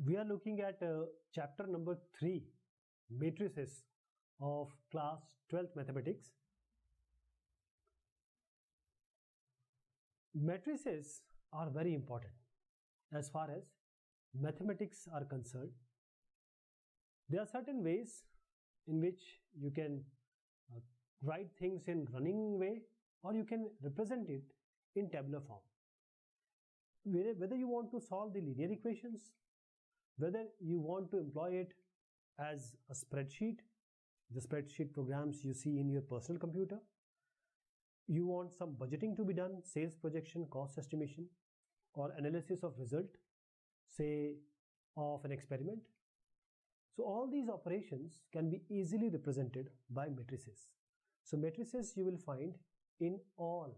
We are looking at chapter number 3, matrices of class 12th mathematics. Matrices are very important as far as mathematics are concerned. There are certain ways in which you can write things in running way, or you can represent it in tabular form. Whether you want to solve the linear equations, whether you want to employ it as a spreadsheet, the spreadsheet programs you see in your personal computer, you want some budgeting to be done, sales projection, cost estimation, or analysis of result, say of an experiment. So all these operations can be easily represented by matrices. So matrices you will find in all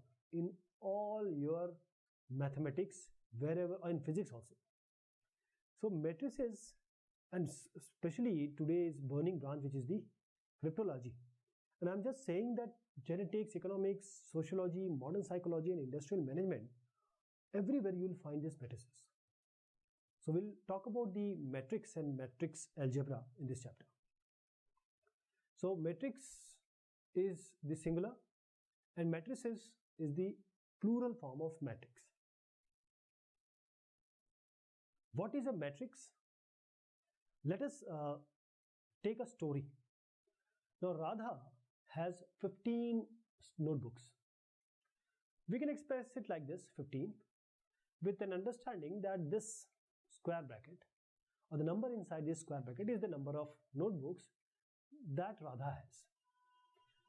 your mathematics, wherever, in physics also. So matrices, and especially today's burning branch, which is the cryptology. And I'm just saying that genetics, economics, sociology, modern psychology, and industrial management, everywhere you will find these matrices. So we'll talk about the matrix and matrix algebra in this chapter. So matrix is the singular and matrices is the plural form of matrix. What is a matrix? Let us take a story. Now Radha has 15 notebooks. We can express it like this, 15, with an understanding that this square bracket or the number inside this square bracket is the number of notebooks that Radha has.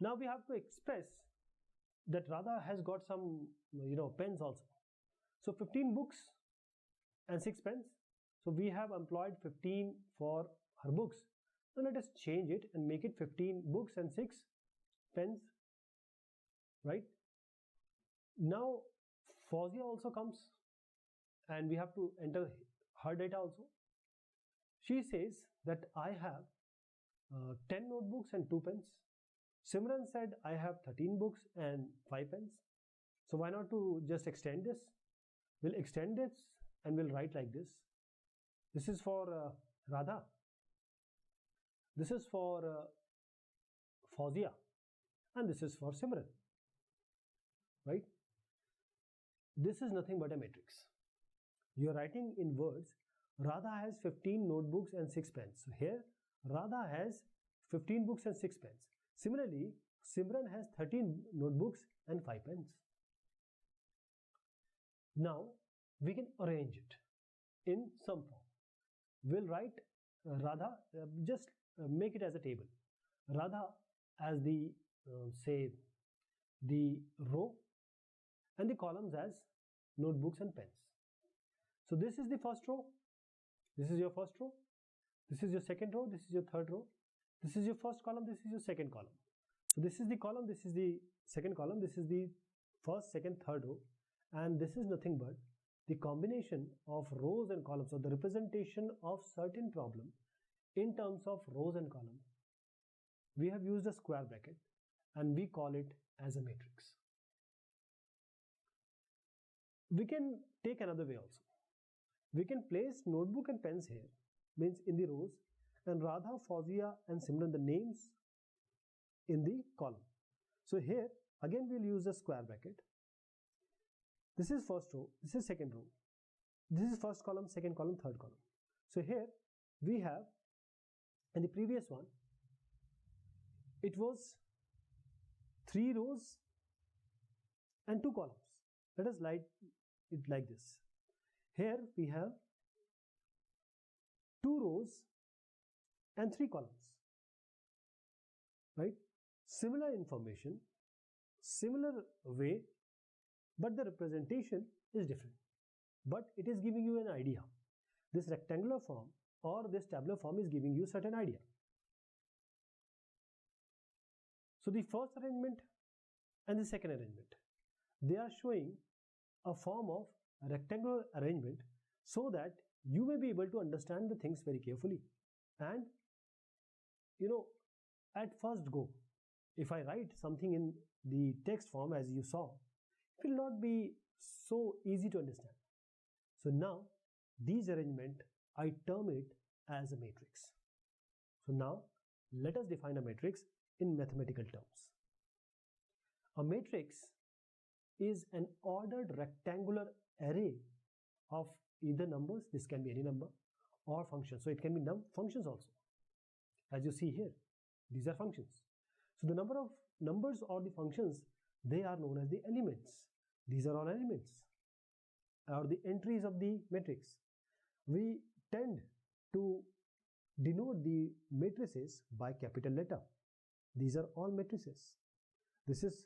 Now we have to express that Radha has got some pens also. So 15 books and 6 pens. So we have employed 15 for her books. Now let us change it and make it 15 books and 6 pens, right? Now Fawzia also comes and we have to enter her data also. She says that I have 10 notebooks and 2 pens. Simran said I have 13 books and 5 pens. So why not to just extend this? We'll extend this and we'll write like this. This is for Radha. This is for Fawzia. And this is for Simran. Right? This is nothing but a matrix. You are writing in words, Radha has 15 notebooks and 6 pens. So here, Radha has 15 books and 6 pens. Similarly, Simran has 13 notebooks and 5 pens. Now, we can arrange it in some form. We'll write Radha, just make it as a table. Radha as the, say, the row and the columns as notebooks and pens. So this is the first row. This is your first row. This is your second row. This is your third row. This is your first column. This is your second column. So this is the column. This is the second column. This is the first, second, third row. And this is nothing but the combination of rows and columns, or the representation of certain problem in terms of rows and columns. We have used a square bracket and we call it as a matrix. We can take another way also. We can place notebook and pens here, means in the rows, and Radha, Fawzia and Simran, the names in the column. So here again we'll use a square bracket. This is first row, this is second row, this is first column, second column, third column. So here we have, in the previous one, it was 3 rows and 2 columns. Let us write it like this. Here we have 2 rows and 3 columns, right? Similar information, similar way, but the representation is different. But it is giving you an idea. This rectangular form or this tabular form is giving you certain idea. So the first arrangement and the second arrangement, they are showing a form of a rectangular arrangement so that you may be able to understand the things very carefully. And at first go, if I write something in the text form as you saw, it will not be so easy to understand. So now these arrangements I term it as a matrix. So now let us define a matrix in mathematical terms. A matrix is an ordered rectangular array of either numbers, this can be any number, or functions. So it can be functions also. As you see here, these are functions. So the number of numbers or the functions, they are known as the elements. These are all elements or the entries of the matrix. We tend to denote the matrices by capital letter. These are all matrices. This is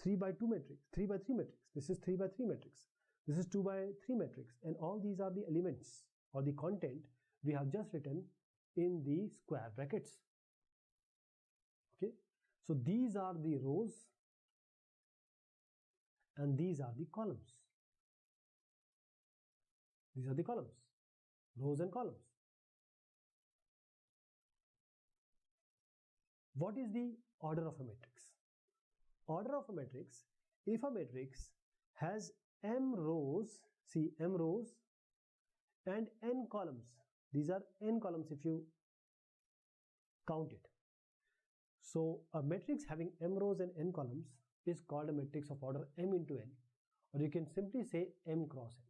3 by 2 matrix, 3 by 3 matrix. This is 3 by 3 matrix. This is 2 by 3 matrix. And all these are the elements or the content we have just written in the square brackets. Okay. So these are the rows and these are the columns. These are the columns, rows and columns. What is the order of a matrix? Order of a matrix, if a matrix has m rows, see m rows and n columns. These are n columns if you count it. So a matrix having m rows and n columns is called a matrix of order m into n, or you can simply say m cross n,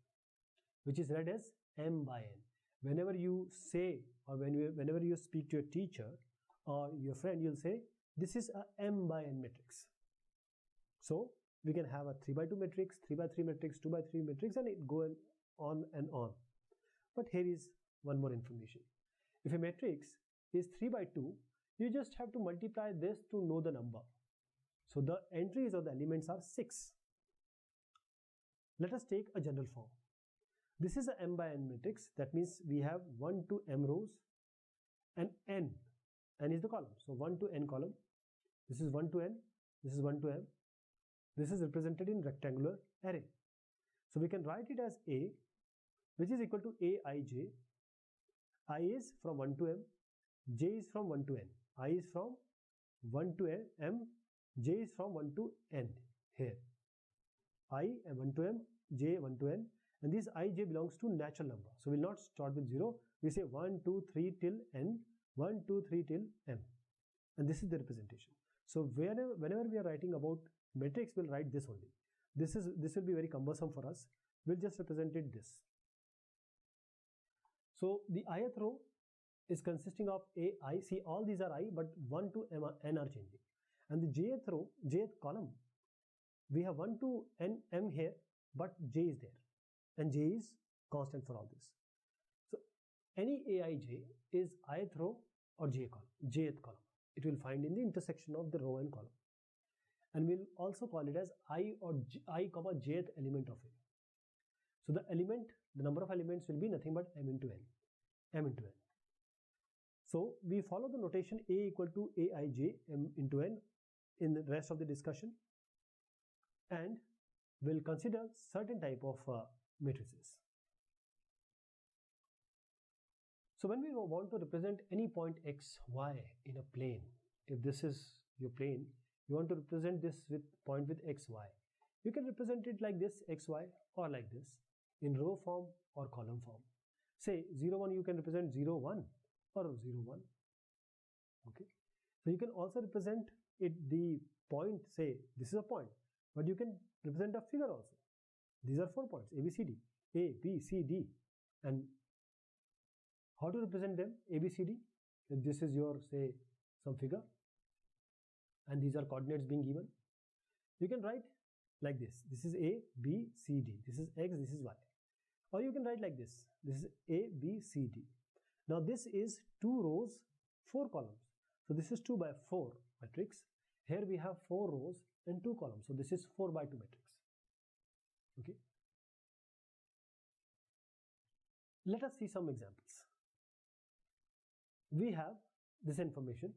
which is read as m by n. Whenever you say or whenever you speak to your teacher or your friend, you'll say this is a m by n matrix. So we can have a 3 by 2 matrix, 3 by 3 matrix, 2 by 3 matrix, and it goes on and on. But here is one more information. If a matrix is 3 by 2, you just have to multiply this to know the number. So the entries of the elements are 6. Let us take a general form. This is a m by n matrix. That means we have 1 to m rows and n is the column. So 1 to n column. This is 1 to n. This is 1 to m. This is represented in rectangular array. So we can write it as A, which is equal to Aij. I is from 1 to m, j is from 1 to n. I is from 1 to m, j is from 1 to n here. I 1 to m, j 1 to n, and this ij belongs to natural number. So we'll not start with 0. We say 1, 2, 3 till n, 1, 2, 3 till m. And this is the representation. So whenever we are writing about matrix, we'll write this only. This will be very cumbersome for us. We'll just represent it this. So the ith row is consisting of ai. See, all these are I, but 1 to n are changing. And the jth row, jth column, we have 1 to m here, but j is there, and j is constant for all this. So any aij is ith row or jth column. It will find in the intersection of the row and column. And we'll also call it as I or I, jth element of A. So the number of elements will be nothing but m into n. So we follow the notation A equal to Aij m into n in the rest of the discussion, and we'll consider certain type of matrices. So when we want to represent any point x, y in a plane, if this is your plane, you want to represent this with point with x, y. You can represent it like this, x, y, or like this, in row form or column form. Say 0, 1, you can represent 0, 1 or 0, 1. Okay. So you can also represent it, the point, say this is a point, but you can represent a figure also. These are 4 points, A, B, C, D, A, B, C, D. And how to represent them? A, B, C, D. If this is your, say, some figure, and these are coordinates being given, you can write like this. This is A, B, C, D. This is X, this is Y. Or you can write like this. This is A, B, C, D. Now this is 2 rows, 4 columns. So this is 2 by 4 matrix. Here we have 4 rows and 2 columns. So this is 4 by 2 matrix. Okay. Let us see some examples. We have this information: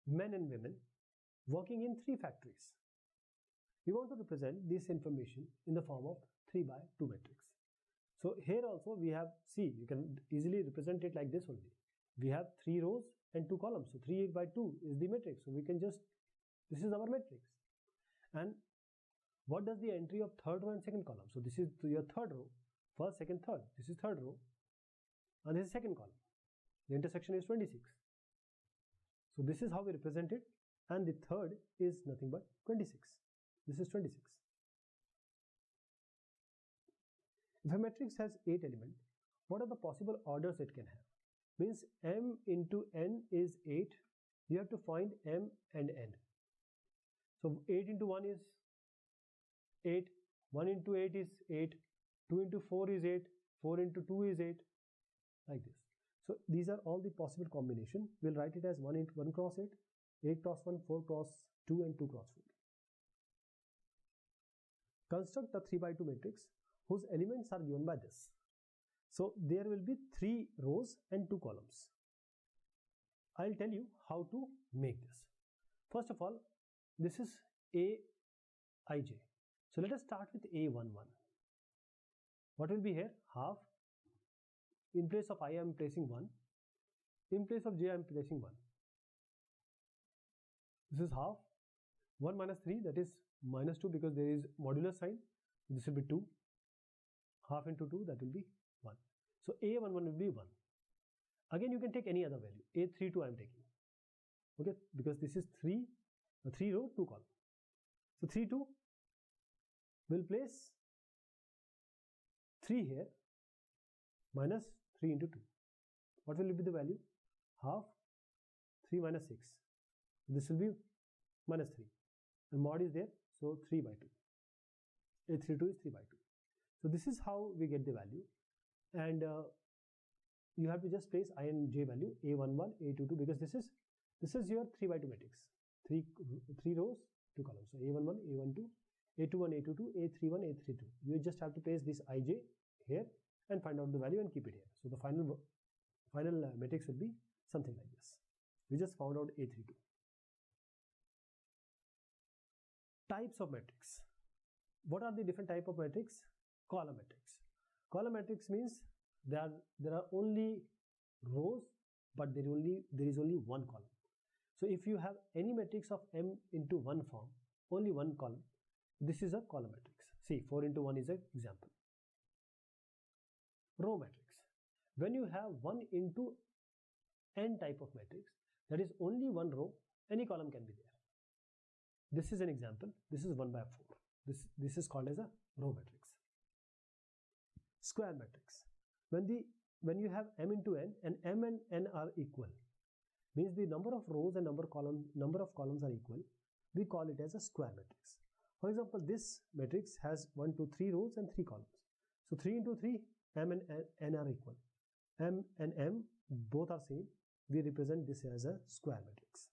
men and women working in 3 factories. We want to represent this information in the form of 3 by 2 matrix. So here also we have, see, you can easily represent it like this only. We have 3 rows and 2 columns. So 3 by 2 is the matrix. So we can just, this is our matrix. And what does the entry of third row and second column? So this is your third row, first, second, third. This is third row. and this is second column. The intersection is 26. So this is how we represent it, and the third is nothing but 26. This is 26. If a matrix has 8 elements, what are the possible orders it can have? Means m into n is 8. You have to find m and n. So 8 into 1 is 8, 1 into 8 is 8, 2 into 4 is 8, 4 into 2 is 8, like this. So these are all the possible combination. We'll write it as 1 into 1 cross 8, 8 cross 1, 4 cross 2, and 2 cross 4. Construct a 3 by 2 matrix whose elements are given by this. So there will be 3 rows and 2 columns. I'll tell you how to make this. First of all, this is Aij. So let us start with A11. What will be here? Half. In place of I am placing 1. In place of j I am placing 1. This is half. 1 minus 3, that is minus 2, because there is modular sign. This will be 2. Half into 2, that will be 1. So A11 will be 1. Again, you can take any other value. A32 I am taking. Okay, because this is 3 row, 2 column. So 32 will place 3 here minus 3 into 2. What will be the value? Half. 3 minus 6. This will be minus 3. And mod is there, so 3 by 2. A32 is 3 by 2. So this is how we get the value. And you have to just place I and j value, A11, A22, because this is your 3 by 2 matrix. 3 rows, 2 columns. So A11, A12, A21, A22, A31, A32. You just have to place this Ij here and find out the value and keep it here. So the final matrix will be something like this. We just found out A32. Types of matrix. What are the different type of matrix? Column matrix. Column matrix means there are only rows, but there is only one column. So if you have any matrix of m into 1 form, only one column, this is a column matrix. See, 4 into 1 is an example. Row matrix. When you have 1 into n type of matrix, that is only one row, any column can be there. This is an example. This is 1 by 4. This is called as a row matrix. Square matrix. When you have m into n and m and n are equal, means the number of rows and number of columns are equal, we call it as a square matrix. For example, this matrix has 1, 2, 3 rows and 3 columns. So 3 into 3, m and n are equal. M and m both are same. We represent this as a square matrix.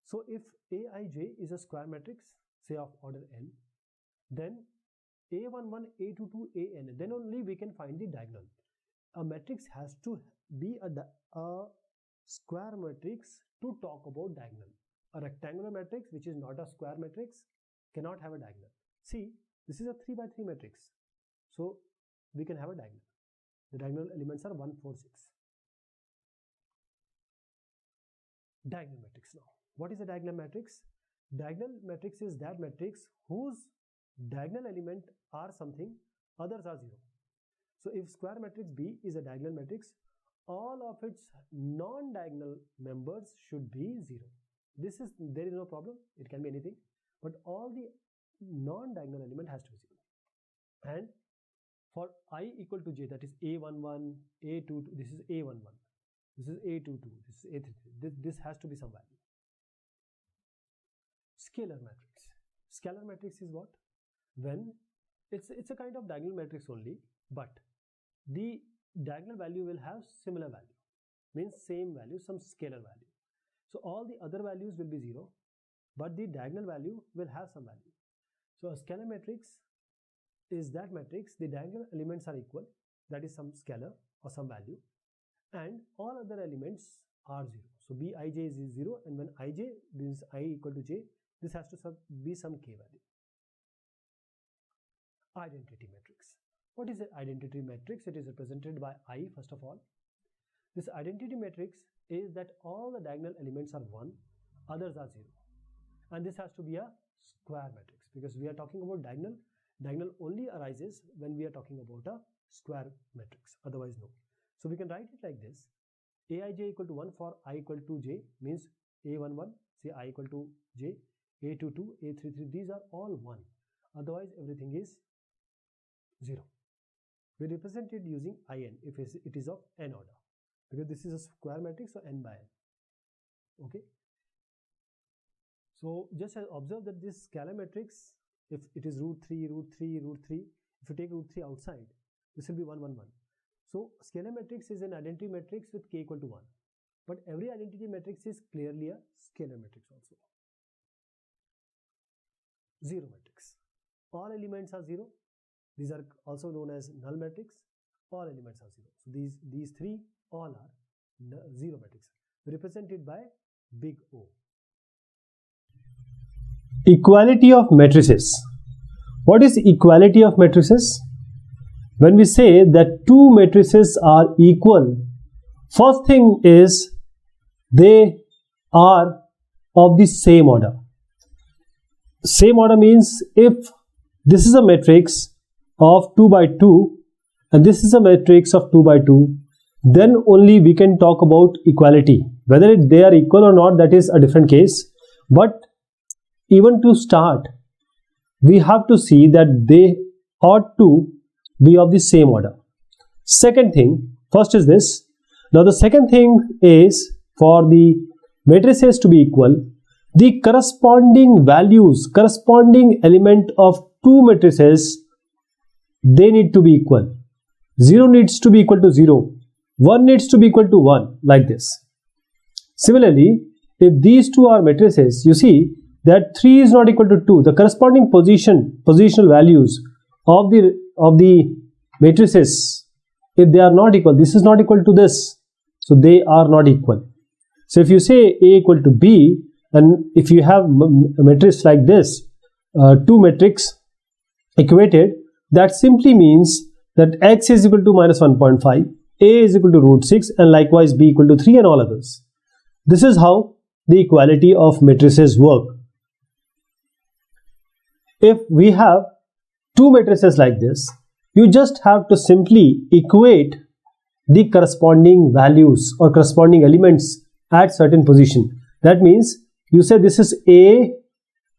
So if Aij is a square matrix, say of order n, then A11, A22, An, then only we can find the diagonal. A matrix has to be a square matrix to talk about diagonal. A rectangular matrix, which is not a square matrix, cannot have a diagonal. See, this is a 3 by 3 matrix. So we can have a diagonal. The diagonal elements are 1, 4, 6. Diagonal matrix now. What is a diagonal matrix? Diagonal matrix is that matrix whose diagonal element are something, others are 0. So if square matrix B is a diagonal matrix, all of its non-diagonal members should be 0. There is no problem, it can be anything, but all the non-diagonal element has to be 0. And for I equal to j, that is A11, A22, this is A11, this is A22, this is A33, this has to be some value. Scalar matrix. Scalar matrix is what? When it's a kind of diagonal matrix only, but the diagonal value will have similar value, means same value, some scalar value. So all the other values will be 0, but the diagonal value will have some value. So a scalar matrix is that matrix, the diagonal elements are equal, that is some scalar or some value, and all other elements are 0. So Bij is 0, and when Ij means I equal to j, this has to be some k value. Identity matrix. What is an identity matrix? It is represented by I, first of all. This identity matrix is that all the diagonal elements are 1, others are 0. And this has to be a square matrix, because we are talking about diagonal, Diagonal only arises when we are talking about a square matrix, otherwise no. So we can write it like this: aij equal to 1 for I equal to j, means a11, say I equal to j, a22, a33, these are all 1, otherwise everything is 0. We represent it using in if it is of n order, because this is a square matrix, so n by n. Okay, so just observe that this scalar matrix, if it is root 3, root 3, root 3, if you take root 3 outside, this will be 1, 1, 1. So scalar matrix is an identity matrix with k equal to 1, but every identity matrix is clearly a scalar matrix also. Zero matrix, all elements are 0. These are also known as null matrix. All elements are 0. So these three all are 0 matrix, represented by big O. Equality of matrices. What is equality of matrices? When we say that two matrices are equal, first thing is they are of the same order. Same order means if this is a matrix of 2 by 2 and this is a matrix of 2 by 2, then only we can talk about equality. Whether they are equal or not, that is a different case. But even to start, we have to see that they ought to be of the same order. Second thing, first is this. Now the second thing is, for the matrices to be equal, the corresponding values, corresponding element of two matrices, they need to be equal. 0 needs to be equal to 0. 1 needs to be equal to 1, like this. Similarly, if these two are matrices, you see that 3 is not equal to 2. The corresponding positional values of the matrices, if they are not equal, this is not equal to this, so they are not equal. So if you say A equal to B, and if you have a matrix like this, two matrix equated, that simply means that x is equal to minus 1.5, A is equal to root 6, and likewise B equal to 3 and all others. This is how the equality of matrices work. If we have two matrices like this, you just have to simply equate the corresponding values or corresponding elements at certain position. That means you say this is A,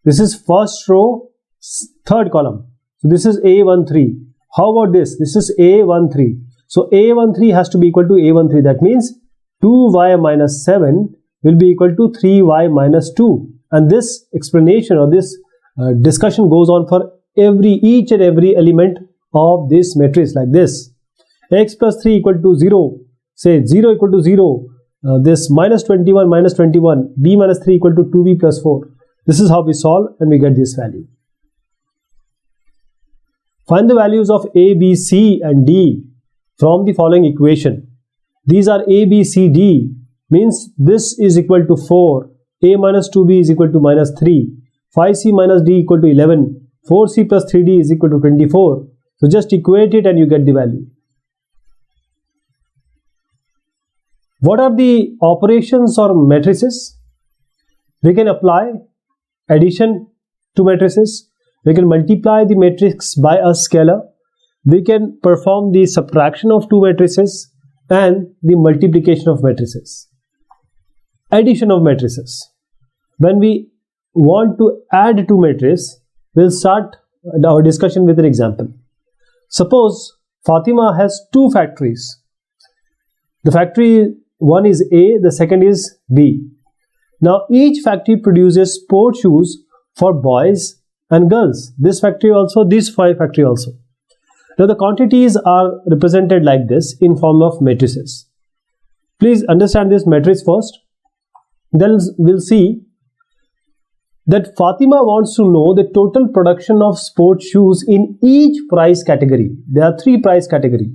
this is first row, third column. So this is A13. How about this? This is A13. So A13 has to be equal to A13. That means 2y minus 7 will be equal to 3y minus 2. And this explanation or this discussion goes on for each and every element of this matrix like this. X plus 3 equal to 0. Say 0 equal to 0. This minus 21 minus 21. B minus 3 equal to 2b plus 4. This is how we solve and we get this value. Find the values of A, B, C and D from the following equation. These are A, B, C, D, means this is equal to 4. A minus 2B is equal to minus 3. 5C minus D equal to 11. 4C plus 3D is equal to 24. So just equate it and you get the value. What are the operations or matrices? We can apply addition to matrices. We can multiply the matrix by a scalar. We can perform the subtraction of two matrices and the multiplication of matrices. Addition of matrices. When we want to add two matrices, we'll start our discussion with an example. Suppose Fatima has two factories. The factory one is A, the second is B. Now each factory produces sport shoes for boys and girls. This factory also, this factory also. Now the quantities are represented like this in form of matrices. Please understand this matrix first. Then we'll see that Fatima wants to know the total production of sport shoes in each price category. There are three price categories.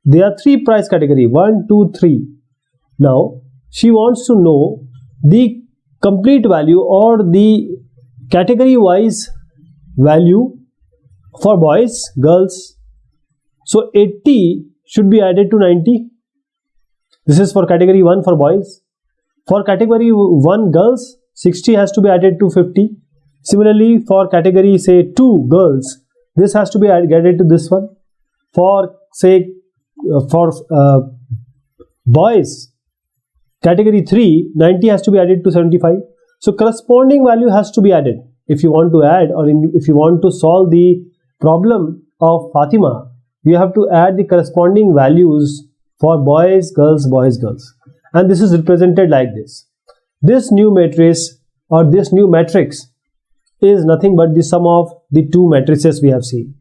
There are three price categories, 1, 2, 3. Now, she wants to know the complete value or the category-wise value for boys, girls. So, 80 should be added to 90. This is for category 1 for boys. For category 1 girls, 60 has to be added to 50. Similarly, for category say 2 girls, this has to be added to this one. For say for boys, category 3, 90 has to be added to 75. So corresponding value has to be added. If you want to add, or if you want to solve the problem of Fatima, you have to add the corresponding values for boys, girls, boys, girls. And this is represented like this. This new matrix or this new matrix is nothing but the sum of the two matrices we have seen.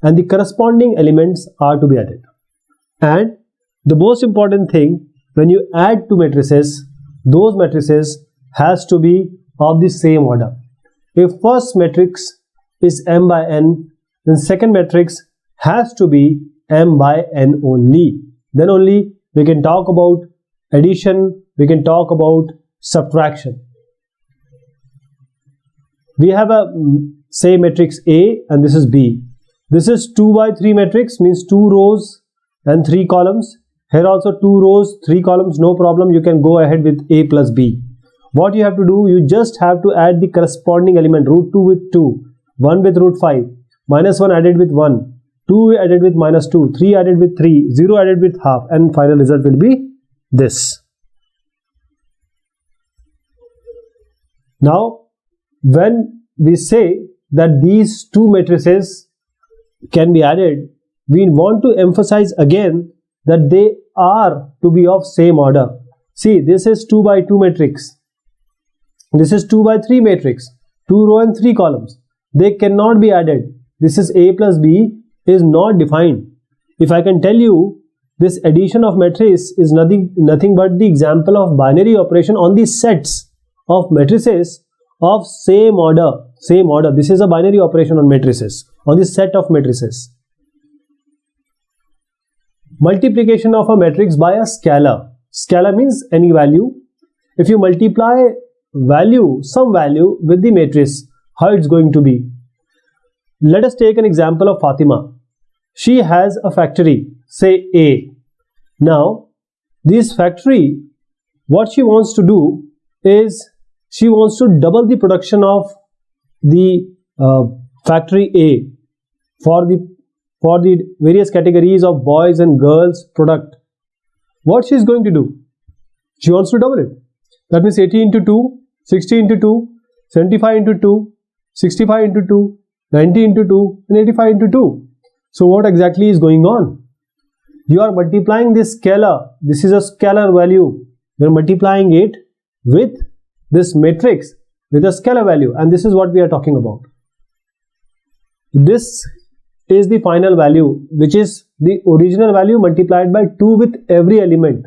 And the corresponding elements are to be added. And the most important thing, when you add two matrices, those matrices has to be of the same order. If first matrix is m by n, then second matrix has to be m by n only. Then only we can talk about addition, we can talk about subtraction. We have a say matrix A and this is B. This is 2 by 3 matrix, means 2 rows and 3 columns. Here also 2 rows, 3 columns, no problem. You can go ahead with A plus B. What you have to do, you just have to add the corresponding element, root 2 with 2, 1 with root 5, minus 1 added with 1, 2 added with minus 2, 3 added with 3, 0 added with half, and final result will be this. Now, when we say that these two matrices can be added, we want to emphasize again that they are to be of same order. See, this is 2 by 2 matrix. This is 2 by 3 matrix, 2 row and 3 columns. They cannot be added. This is A plus B is not defined. If I can tell you, this addition of matrices is nothing but the example of binary operation on the sets of matrices of same order. Same order. This is a binary operation on matrices, on the set of matrices. Multiplication of a matrix by a scalar. Scalar means any value. If you multiply some value with the matrix, how it's going to be? Let us take an example of Fatima. She has a factory, say A. Now, this factory, what she wants to do is she wants to double the production of the factory A for the various categories of boys and girls product. What she is going to do? She wants to double it. That means 80 into 2, 60 into 2, 75 into 2, 65 into 2, 90 into 2, and 85 into 2. So what exactly is going on? You are multiplying this scalar. This is a scalar value. You are multiplying it with this matrix with a scalar value, and this is what we are talking about. This is the final value, which is the original value multiplied by 2 with every element.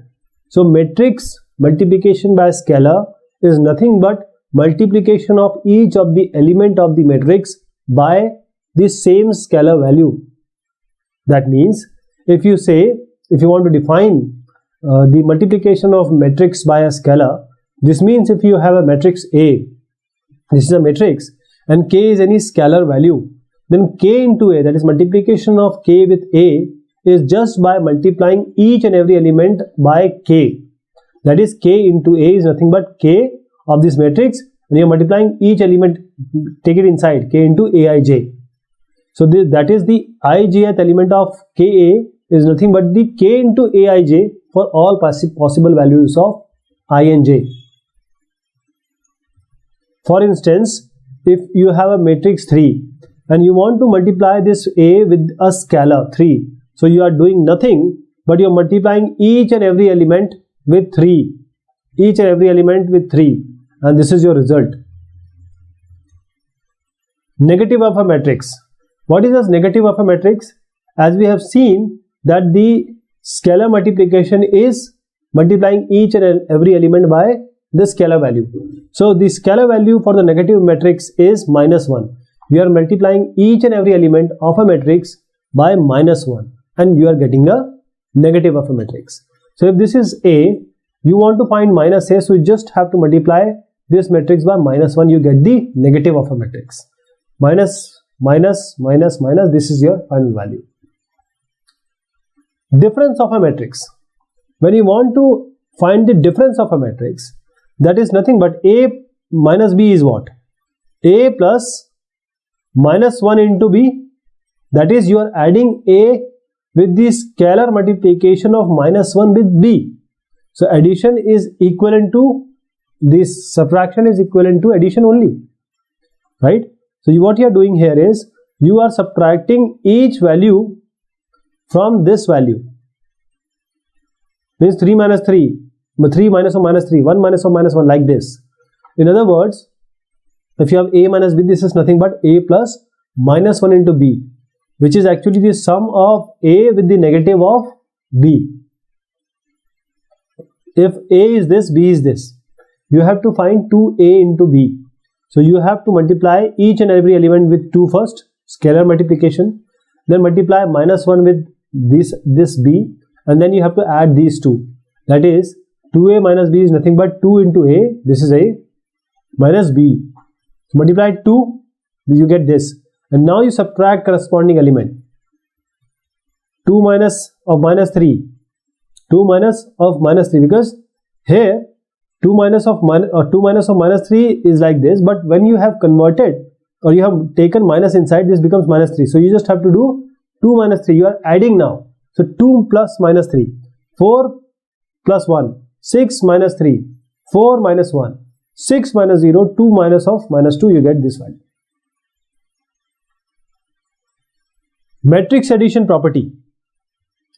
So matrix multiplication by scalar is nothing but multiplication of each of the element of the matrix by the same scalar value. That means if you want to define the multiplication of matrix by a scalar, this means if you have a matrix A, this is a matrix, and K is any scalar value, then K into A, that is multiplication of K with A, is just by multiplying each and every element by K. That is K into A is nothing but K of this matrix, and you are multiplying each element, take it inside, K into Aij. So that is the ijth element of Ka is nothing but the K into Aij for all possible values of I and j. For instance, if you have a matrix 3 and you want to multiply this A with a scalar 3, so you are doing nothing but you are multiplying each and every element with 3, each and every element with 3, and this is your result. Negative of a matrix. What is the negative of a matrix? As we have seen that the scalar multiplication is multiplying each and every element by the scalar value. So the scalar value for the negative matrix is -1. We are multiplying each and every element of a matrix by -1, and you are getting a negative of a matrix. So if this is A, you want to find minus A, so you just have to multiply this matrix by -1, you get the negative of a matrix. Minus, minus, minus, minus, this is your final value. Difference of a matrix. When you want to find the difference of a matrix, that is nothing but A minus B is what? A plus minus 1 into B, that is you are adding A with the scalar multiplication of minus 1 with B. So addition is equivalent to this, subtraction is equivalent to addition only, right? So what you are doing here is you are subtracting each value from this value, means 3 minus 3, 3 minus or minus 3, 1 minus or minus 1, like this. In other words, if you have A minus B, this is nothing but A plus minus 1 into B, which is actually the sum of A with the negative of B. If A is this, B is this, you have to find 2A into B. So you have to multiply each and every element with 2 first, scalar multiplication, then multiply minus 1 with this B, and then you have to add these two. That is 2A minus B is nothing but 2 into A, this is A, minus B. So multiply 2, you get this. And now you subtract corresponding element. 2 minus of minus 3. 2 minus of minus 3, because here 2 minus of minus 3 is like this, but when you have converted or you have taken minus inside, this becomes minus 3. So you just have to do 2 minus 3. You are adding now. So 2 plus minus 3, 4 plus 1, 6 minus 3, 4 minus 1, 6 minus 0, 2 minus of minus 2, you get this value. Matrix addition property.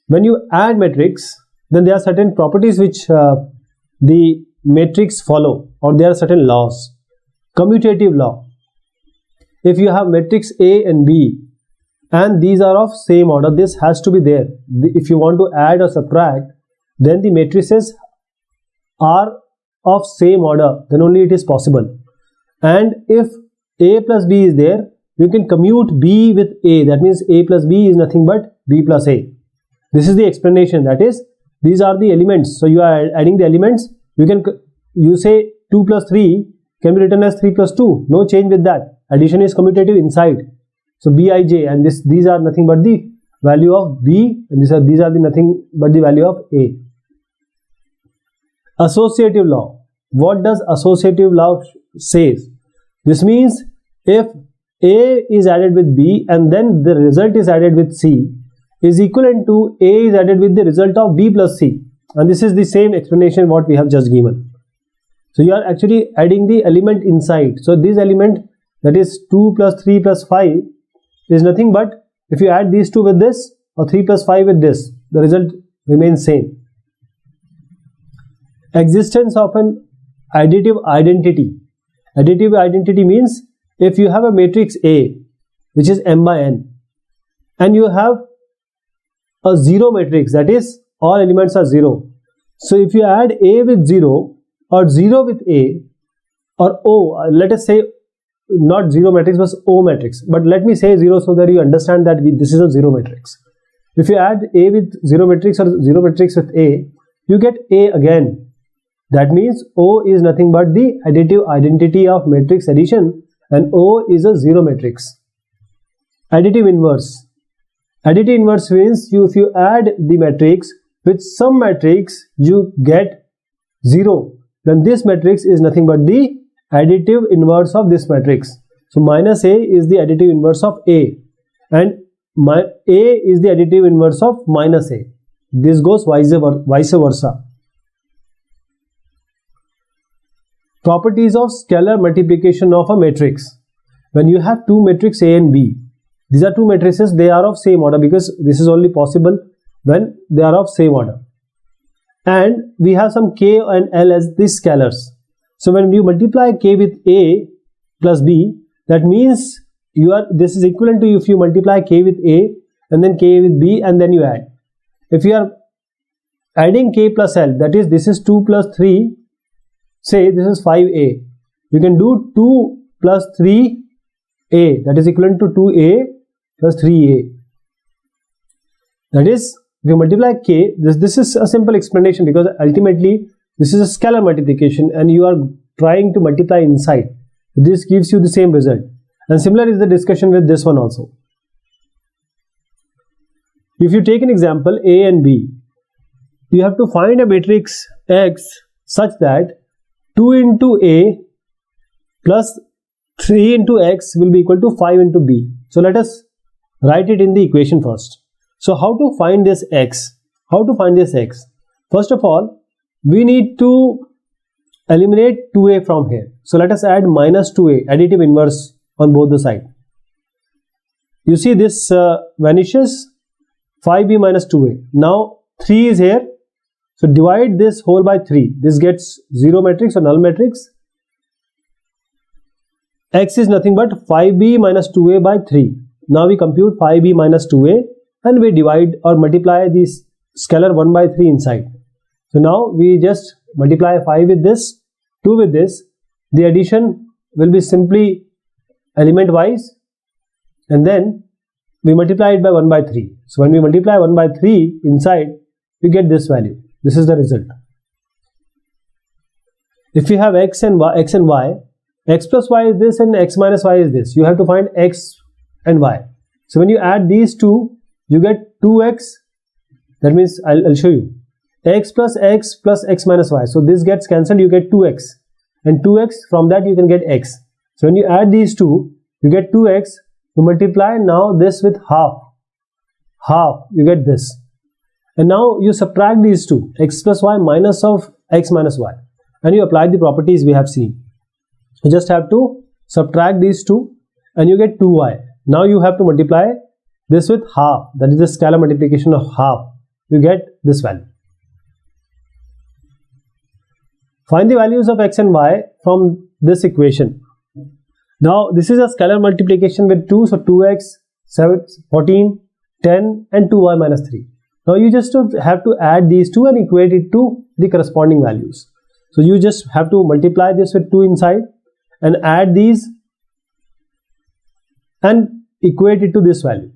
When you add matrix, then there are certain properties which the matrix follow, or there are certain laws. Commutative law. If you have matrix A and B and these are of same order, this has to be there. If you want to add or subtract, then the matrices are of same order, then only it is possible. And if A plus B is there, you can commute B with A. That means A plus B is nothing but B plus A. This is the explanation. That is, these are the elements. So you are adding the elements. You say 2 plus 3 can be written as 3 plus 2. No change with that. Addition is commutative inside. So Bij, and these are nothing but the value of B, and these are the nothing but the value of A. Associative law. What does associative law says? This means if A is added with B and then the result is added with C is equivalent to A is added with the result of B plus C. And this is the same explanation what we have just given. So you are actually adding the element inside. So this element, that is 2 plus 3 plus 5, is nothing but if you add these two with this or 3 plus 5 with this, the result remains same. Existence of an additive identity. Additive identity means if you have a matrix A which is m by n and you have a zero matrix, that is all elements are 0. So if you add A with 0 or 0 with A or O, let us say not 0 matrix but O matrix, but let me say 0 so that you understand that this is a 0 matrix. If you add A with 0 matrix or 0 matrix with A, you get A again. That means O is nothing but the additive identity of matrix addition, and O is a 0 matrix. Additive inverse. Additive inverse means if you add the matrix with some matrix, you get 0. Then this matrix is nothing but the additive inverse of this matrix. So minus A is the additive inverse of A, and A is the additive inverse of minus A. This goes vice versa. Properties of scalar multiplication of a matrix. When you have two matrices A and B, these are two matrices, they are of same order, because this is only possible when they are of same order. And we have some K and L as the scalars. So when you multiply K with A plus B, that means this is equivalent to if you multiply K with A and then K with B and then you add. If you are adding K plus L, that is this is 2 plus 3, say this is 5A. You can do 2 plus 3A, that is equivalent to 2A plus 3A. That is, if you multiply K, this is a simple explanation, because ultimately this is a scalar multiplication and you are trying to multiply inside. This gives you the same result. And similar is the discussion with this one also. If you take an example A and B, you have to find a matrix X such that 2 into A plus 3 into x will be equal to 5 into b. So let us write it in the equation first. So how to find this x? How to find this x? First of all, we need to eliminate 2a from here. So let us add minus 2a, additive inverse on both the sides. You see this vanishes, 5b minus 2a. Now 3 is here. So divide this whole by 3. This gets 0 matrix or null matrix. X is nothing but 5b minus 2a by 3. Now we compute 5b minus 2a and we divide or multiply this scalar 1 by 3 inside. So now we just multiply 5 with this, 2 with this. The addition will be simply element wise and then we multiply it by 1 by 3. So when we multiply 1 by 3 inside, we get this value. This is the result. If we have x and y, x plus y is this and x minus y is this. You have to find x and y. So when you add these two, you get 2x. That means I'll show you. X plus x minus y. So this gets cancelled, you get 2x. And 2x, from that you can get x. So when you add these two, you get 2x. You multiply now this with half, you get this. And now you subtract these two, x plus y minus of x minus y. And you apply the properties we have seen. You just have to subtract these two and you get 2y. Now you have to multiply this with half, that is the scalar multiplication of half. You get this value. Find the values of x and y from this equation. Now this is a scalar multiplication with 2, so 2x, 7, 14, 10 and 2y minus 3. Now you just have to add these two and equate it to the corresponding values. So you just have to multiply this with 2 inside and add these and equate it to this value.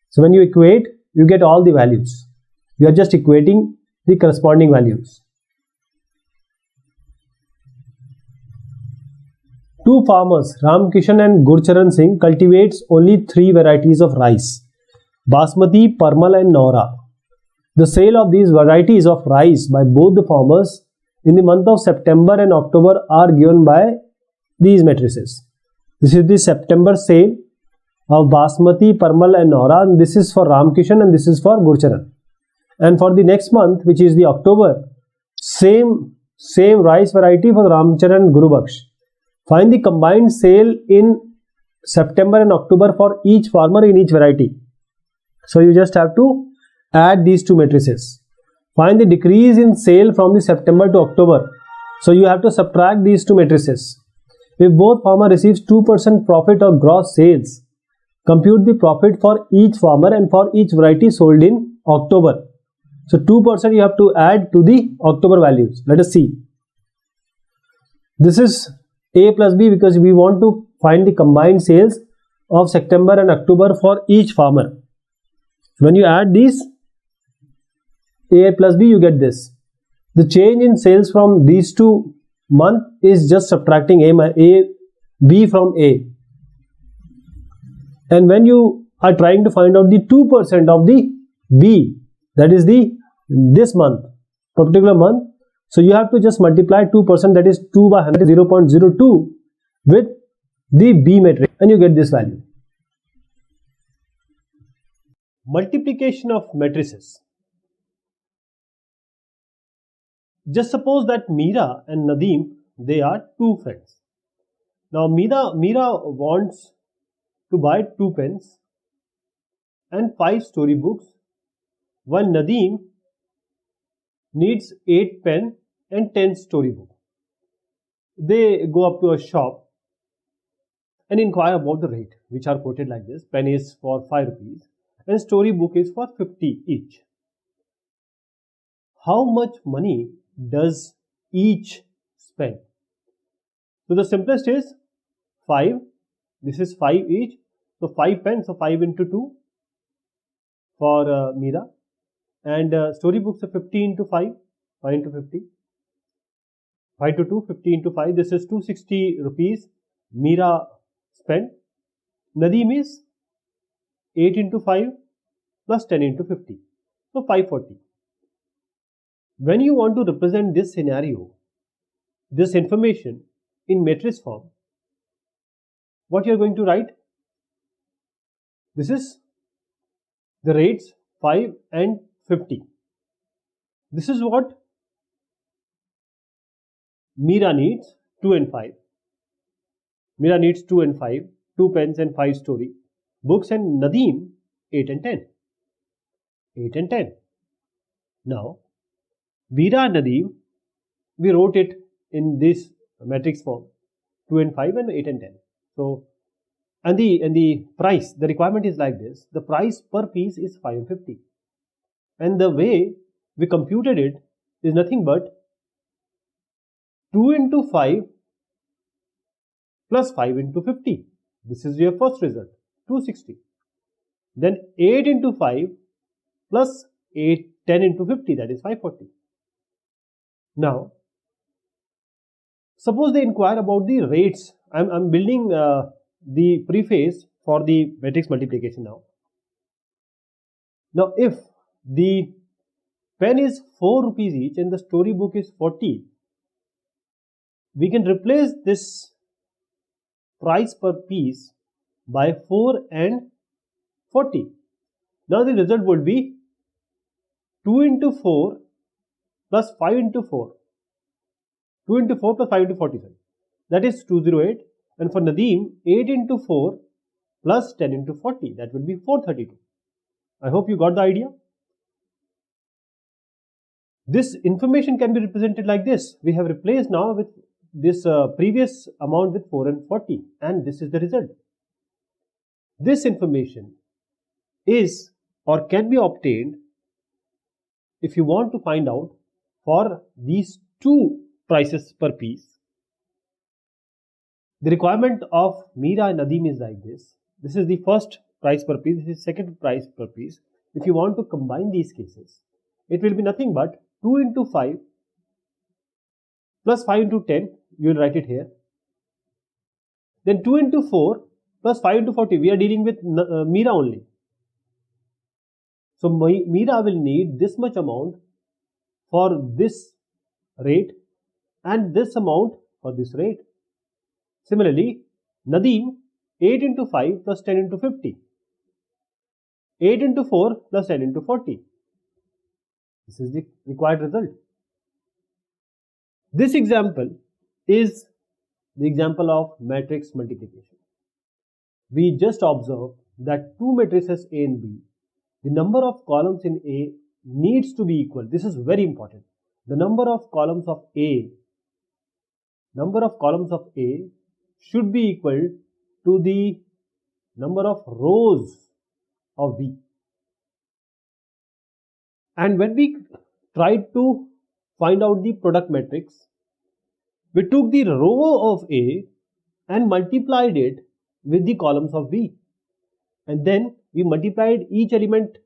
So when you equate, you get all the values. You are just equating the corresponding values. Two farmers, Ram Kishan and Gurcharan Singh, cultivates only 3 varieties of rice: Basmati, Parmal and Nora. The sale of these varieties of rice by both the farmers in the month of September and October are given by these matrices. This is the September sale of Basmati, Parmal and Nora, and this is for Ram Kishan and this is for Gurcharan. And for the next month, which is the October, same rice variety for Ramcharan and Guru Baksh. Find the combined sale in September and October for each farmer in each variety. So you just have to add these two matrices. Find the decrease in sale from the September to October. So you have to subtract these two matrices. If both farmer receives 2% profit or gross sales, compute the profit for each farmer and for each variety sold in October. So 2% you have to add to the October values. Let us see. This is A plus B because we want to find the combined sales of September and October for each farmer. When you add these A plus B, you get this. The change in sales from these two months is just subtracting B from A. And when you are trying to find out the 2% of the B, that is this month, particular month, so you have to just multiply 2%, that is 2 by 100, 0.02 with the B matrix and you get this value. Multiplication of matrices. Just suppose that Meera and Nadeem, they are two friends. Now Meera wants to buy 2 pens and 5 storybooks, while Nadeem needs 8 pen and 10 storybooks. They go up to a shop and inquire about the rate, which are quoted like this: pen is for 5 rupees and storybook is for 50 each. How much money does each spend? So the simplest is 5. This is 5 each. So 5 pens, so 5 into 2 for Meera. And storybooks are 50 into 5, 5 into 50. 5 to 2, 50 into 5. This is 260 rupees Meera spent. Nadeem is 8 into 5 plus 10 into 50. So 540. When you want to represent this scenario, this information in matrix form, what you are going to write? This is the rates 5 and 50. This is what Meera needs, 2 and 5. Meera needs 2 and 5, 2 pens and 5 story books, and Nadeem 8 and 10. 8 and 10. Now, Meera and Nadeem, we wrote it in this matrix form, 2 and 5 and 8 and 10. So, and the price, the requirement is like this. The price per piece is 5 and 50. And the way we computed it is nothing but 2 into 5 plus 5 into 50. This is your first result, 260. Then 8 into 5 plus 10 into 50, that is 540. Now, suppose they inquire about the rates. I'm building the preface for the matrix multiplication now. Now, if the pen is 4 rupees each and the storybook is 40, we can replace this price per piece by 4 and 40. Now the result would be 2 into 4 plus 5 into 4. 2 into 4 plus 5 into 40. That is 208. And for Nadeem, 8 into 4 plus 10 into 40. That would be 432. I hope you got the idea. This information can be represented like this. We have replaced now with this previous amount with 4 and 40, and this is the result. This information is or can be obtained if you want to find out for these two prices per piece. The requirement of Meera and Nadeem is like this. This is the first price per piece, this is second price per piece. If you want to combine these cases, it will be nothing but 2 into 5 plus 5 into 10, you will write it here. Then 2 into 4 plus 5 into 40, we are dealing with Meera only. So Meera will need this much amount for this rate and this amount for this rate. Similarly, Nadeem, 8 into 5 plus 10 into 50. 8 into 4 plus 10 into 40. This is the required result. This example is the example of matrix multiplication. We just observed that two matrices A and B, the number of columns in A needs to be equal. This is very important. The number of columns of A should be equal to the number of rows of B. And when we tried to find out the product matrix, we took the row of A and multiplied it with the columns of B. And then we multiplied each element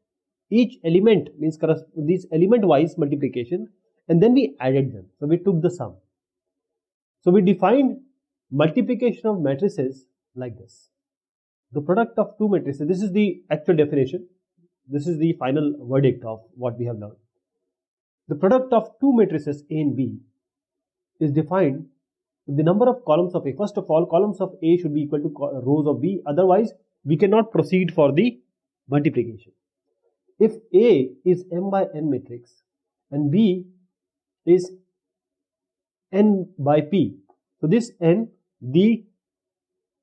means this element wise multiplication, and then we added them. So we took the sum. So we defined multiplication of matrices like this. The product of two matrices, this is the actual definition. This is the final verdict of what we have learned. The product of two matrices A and B is defined with the number of columns of A. First of all, columns of A should be equal to rows of B. Otherwise, we cannot proceed for the multiplication. If A is M by N matrix and B is N by P, so this N, the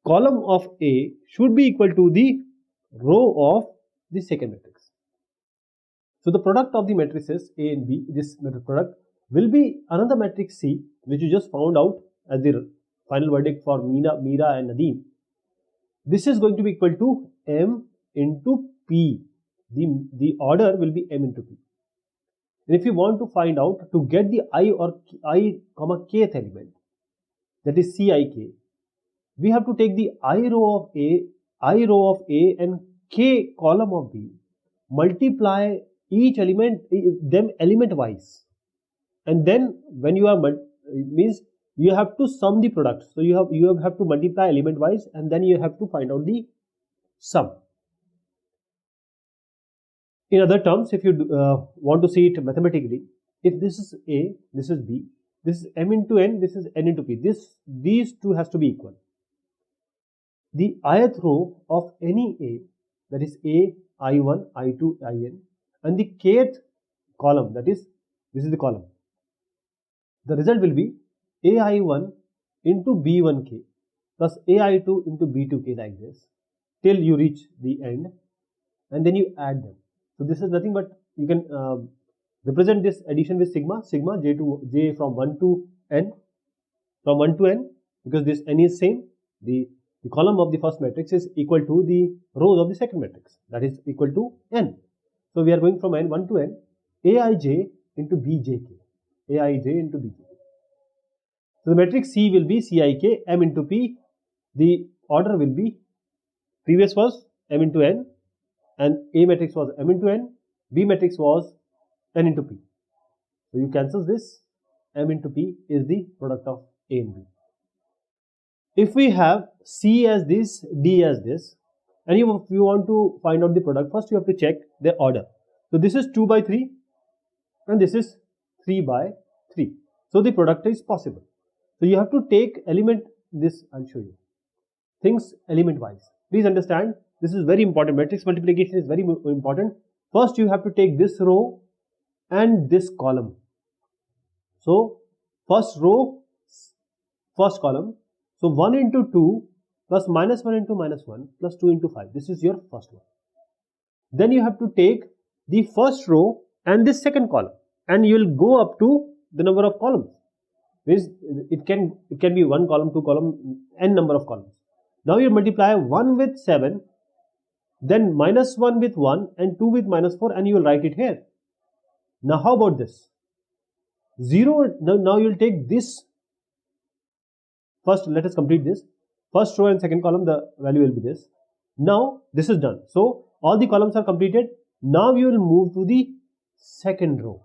column of A should be equal to the row of the second matrix. So the product of the matrices A and B, this product, will be another matrix C, which you just found out as the final verdict for Meera and Nadeem. This is going to be equal to M into P. The order will be M into P. And if you want to find out to get the I comma kth element, that is Cik, we have to take the I row of A and K column of B, multiply each element, them element wise, and then when you are means you have to sum the product. So you have to multiply element wise, and then you have to find out the sum. In other terms, if you want to see it mathematically, if this is A, this is B, this is M into N, this is N into P. These two has to be equal. the ith row of any A, that is A, I1, I2, In, and the kth column, that is, this is the column. The result will be AI1 into B1k plus AI2 into B2k, like this, till you reach the end, and then you add them. So this is nothing but, you can represent this addition with sigma j to j from 1 to n, because this n is same. The column of the first matrix is equal to the rows of the second matrix, that is equal to n. So we are going from n1 to n, Aij into Bjk, Aij into Bjk. So the matrix C will be Cik m into p. The order will be, previous was m into n, and A matrix was m into n, B matrix was n into p. So you cancel this, m into p is the product of A and B. If we have C as this, D as this, and if you want to find out the product, first you have to check their order. So this is 2 by 3 and this is 3 by 3. So the product is possible. So you have to take element, this I'll show you, things element wise. Please understand, this is very important. Matrix multiplication is very important. First you have to take this row and this column. So first row, first column. So 1 into 2 plus minus 1 into minus 1 plus 2 into 5. This is your first one. Then you have to take the first row and this second column, and you will go up to the number of columns. It can be 1 column, 2 column, n number of columns. Now you multiply 1 with 7, then minus 1 with 1 and 2 with minus 4, and you will write it here. Now how about this? 0, now you will take this. First let us complete this. First row and second column, the value will be this. Now this is done. So all the columns are completed. Now you will move to the second row.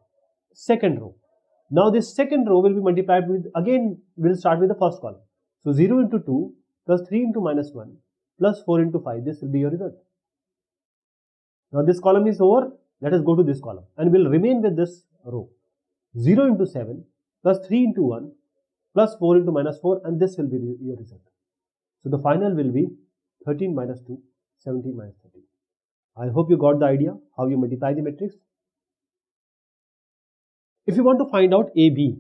Now this second row will be multiplied with, again we'll start with the first column. So 0 into 2 plus 3 into minus 1 plus 4 into 5, this will be your result. Now this column is over, let us go to this column and we'll remain with this row. 0 into 7 plus 3 into 1 plus 4 into minus 4, and this will be your result. So the final will be 13 minus 2, 17 minus 13. I hope you got the idea how you multiply the matrix. If you want to find out AB,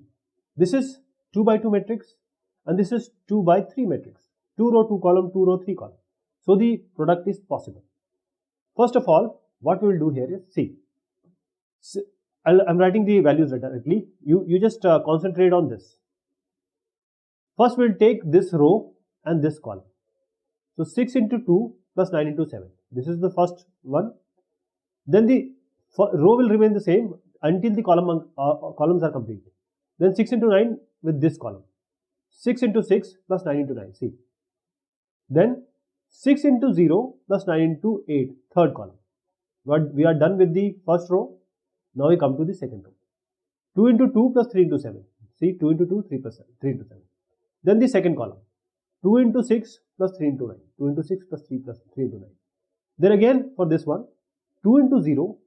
this is 2 by 2 matrix and this is 2 by 3 matrix. 2 row, 2 column, 2 row, 3 column. So the product is possible. First of all, what we will do here is, see, I'm writing the values directly. You just concentrate on this. First we will take this row and this column. So 6 into 2 plus 9 into 7. This is the first one. Then the row will remain the same until the columns are complete. Then 6 into 9 with this column. 6 into 6 plus 9 into 9. See. Then 6 into 0 plus 9 into 8. Third column. But we are done with the first row. Now we come to the second row. 2 into 2 plus 3 into 7. See, 2 into 2, 3 plus 7, 3 into 7. Then the second column. 2 into 6 plus 3 into 9. 2 into 6 plus 3 plus 3 into 9. Then again for this one, 2 into 0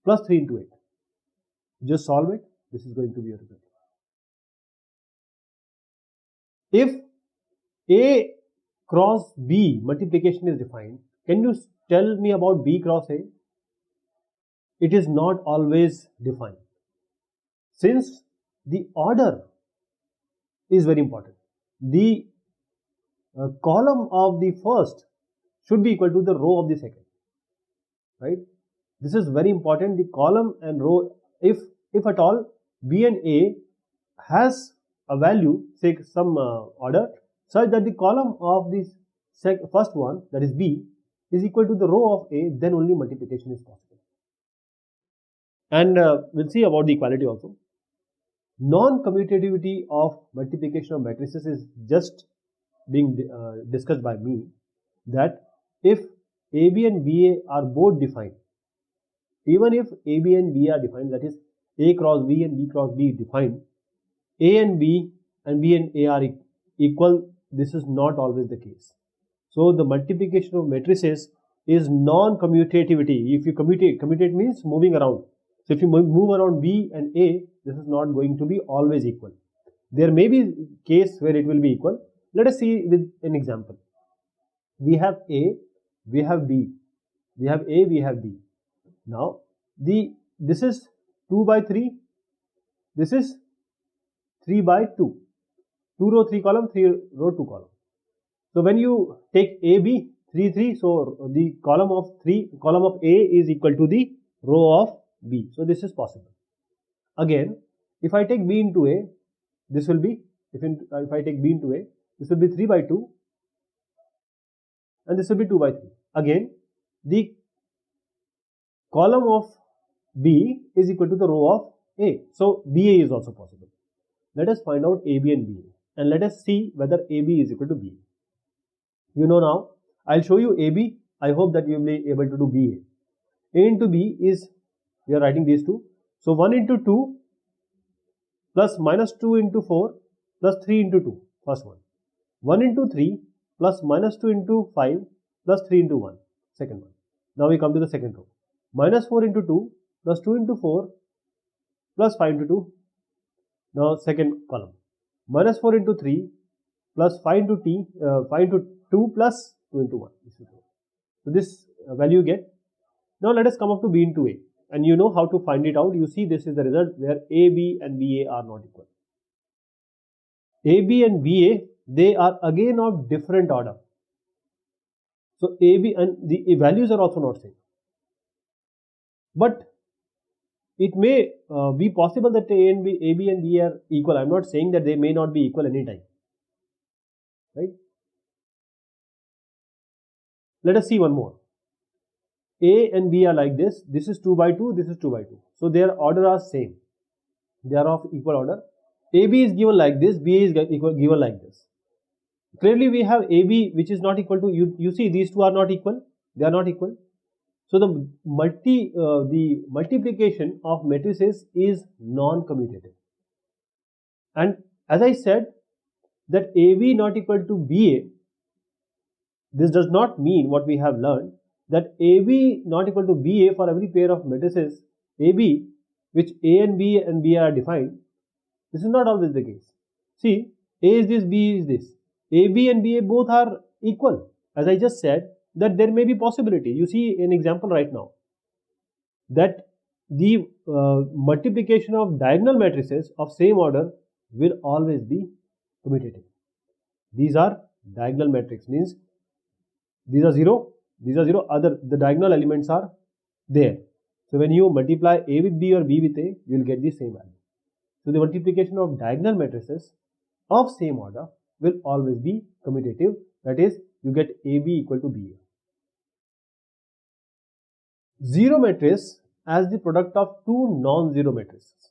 plus 3 into 8. Just solve it. This is going to be your result. If A cross B multiplication is defined, can you tell me about B cross A? It is not always defined. Since the order is very important, the column of the first should be equal to the row of the second, right? This is very important. The column and row, if at all B and A has a value, say some order, such that the column of this first one, that is B, is equal to the row of A, then only multiplication is possible. And we'll see about the equality also. Non-commutativity of multiplication of matrices is just being discussed by me, that if AB and BA are both defined, even if AB and B are defined, that is A cross B and B cross B defined, A and B and A are equal, this is not always the case. So the multiplication of matrices is non-commutativity. If you commutate means moving around. So if you move around B and A, this is not going to be always equal. There may be a case where it will be equal. Let us see with an example. we have A, we have B, we have A, we have B. Now this is 2 by 3, this is 3 by 2. 2 row 3 column, 3 row 2 column. So when you take AB 3 3, so the column of A is equal to the row of B. So this is possible. Again, if I take B into A, this will be, if I take B into A, this will be 3 by 2 and this will be 2 by 3. Again, the column of B is equal to the row of A. So BA is also possible. Let us find out AB and BA and let us see whether AB is equal to BA. You know now, I'll show you AB. I hope that you will be able to do BA. A into B is, we are writing these two. So 1 into 2 plus minus 2 into 4 plus 3 into 2, first one. 1 into 3 plus minus 2 into 5 plus 3 into 1, second one. Now we come to the second row. Minus 4 into 2 plus 2 into 4 plus 5 into 2. Now second column. Minus 4 into 3 plus 5 into 2 plus 2 into 1. So this value you get. Now let us come up to B into A. And you know how to find it out. You see this is the result where AB and BA are not equal. AB and BA, they are again of different order. So AB and the values are also not same. But it may be possible that AB and B are equal. I am not saying that they may not be equal anytime. Right? Let us see one more. A and B are like this. This is 2 by 2, this is 2 by 2. So their order are same. They are of equal order. AB is given like this, BA is given like this. Clearly we have AB which is not equal to, you see these two are not equal. They are not equal. So the multiplication of matrices is non-commutative. And as I said that AB not equal to BA, this does not mean what we have learned that AB not equal to BA for every pair of matrices AB which A and B are defined. This is not always the case. See, A is this, B is this. AB and BA both are equal. As I just said, that there may be possibility. You see an example right now that the multiplication of diagonal matrices of same order will always be commutative. These are diagonal matrix, means these are 0, the diagonal elements are there. So when you multiply A with B or B with A, you will get the same value. So the multiplication of diagonal matrices of same order will always be commutative. That is, you get AB equal to BA. Zero matrix as the product of two non-zero matrices.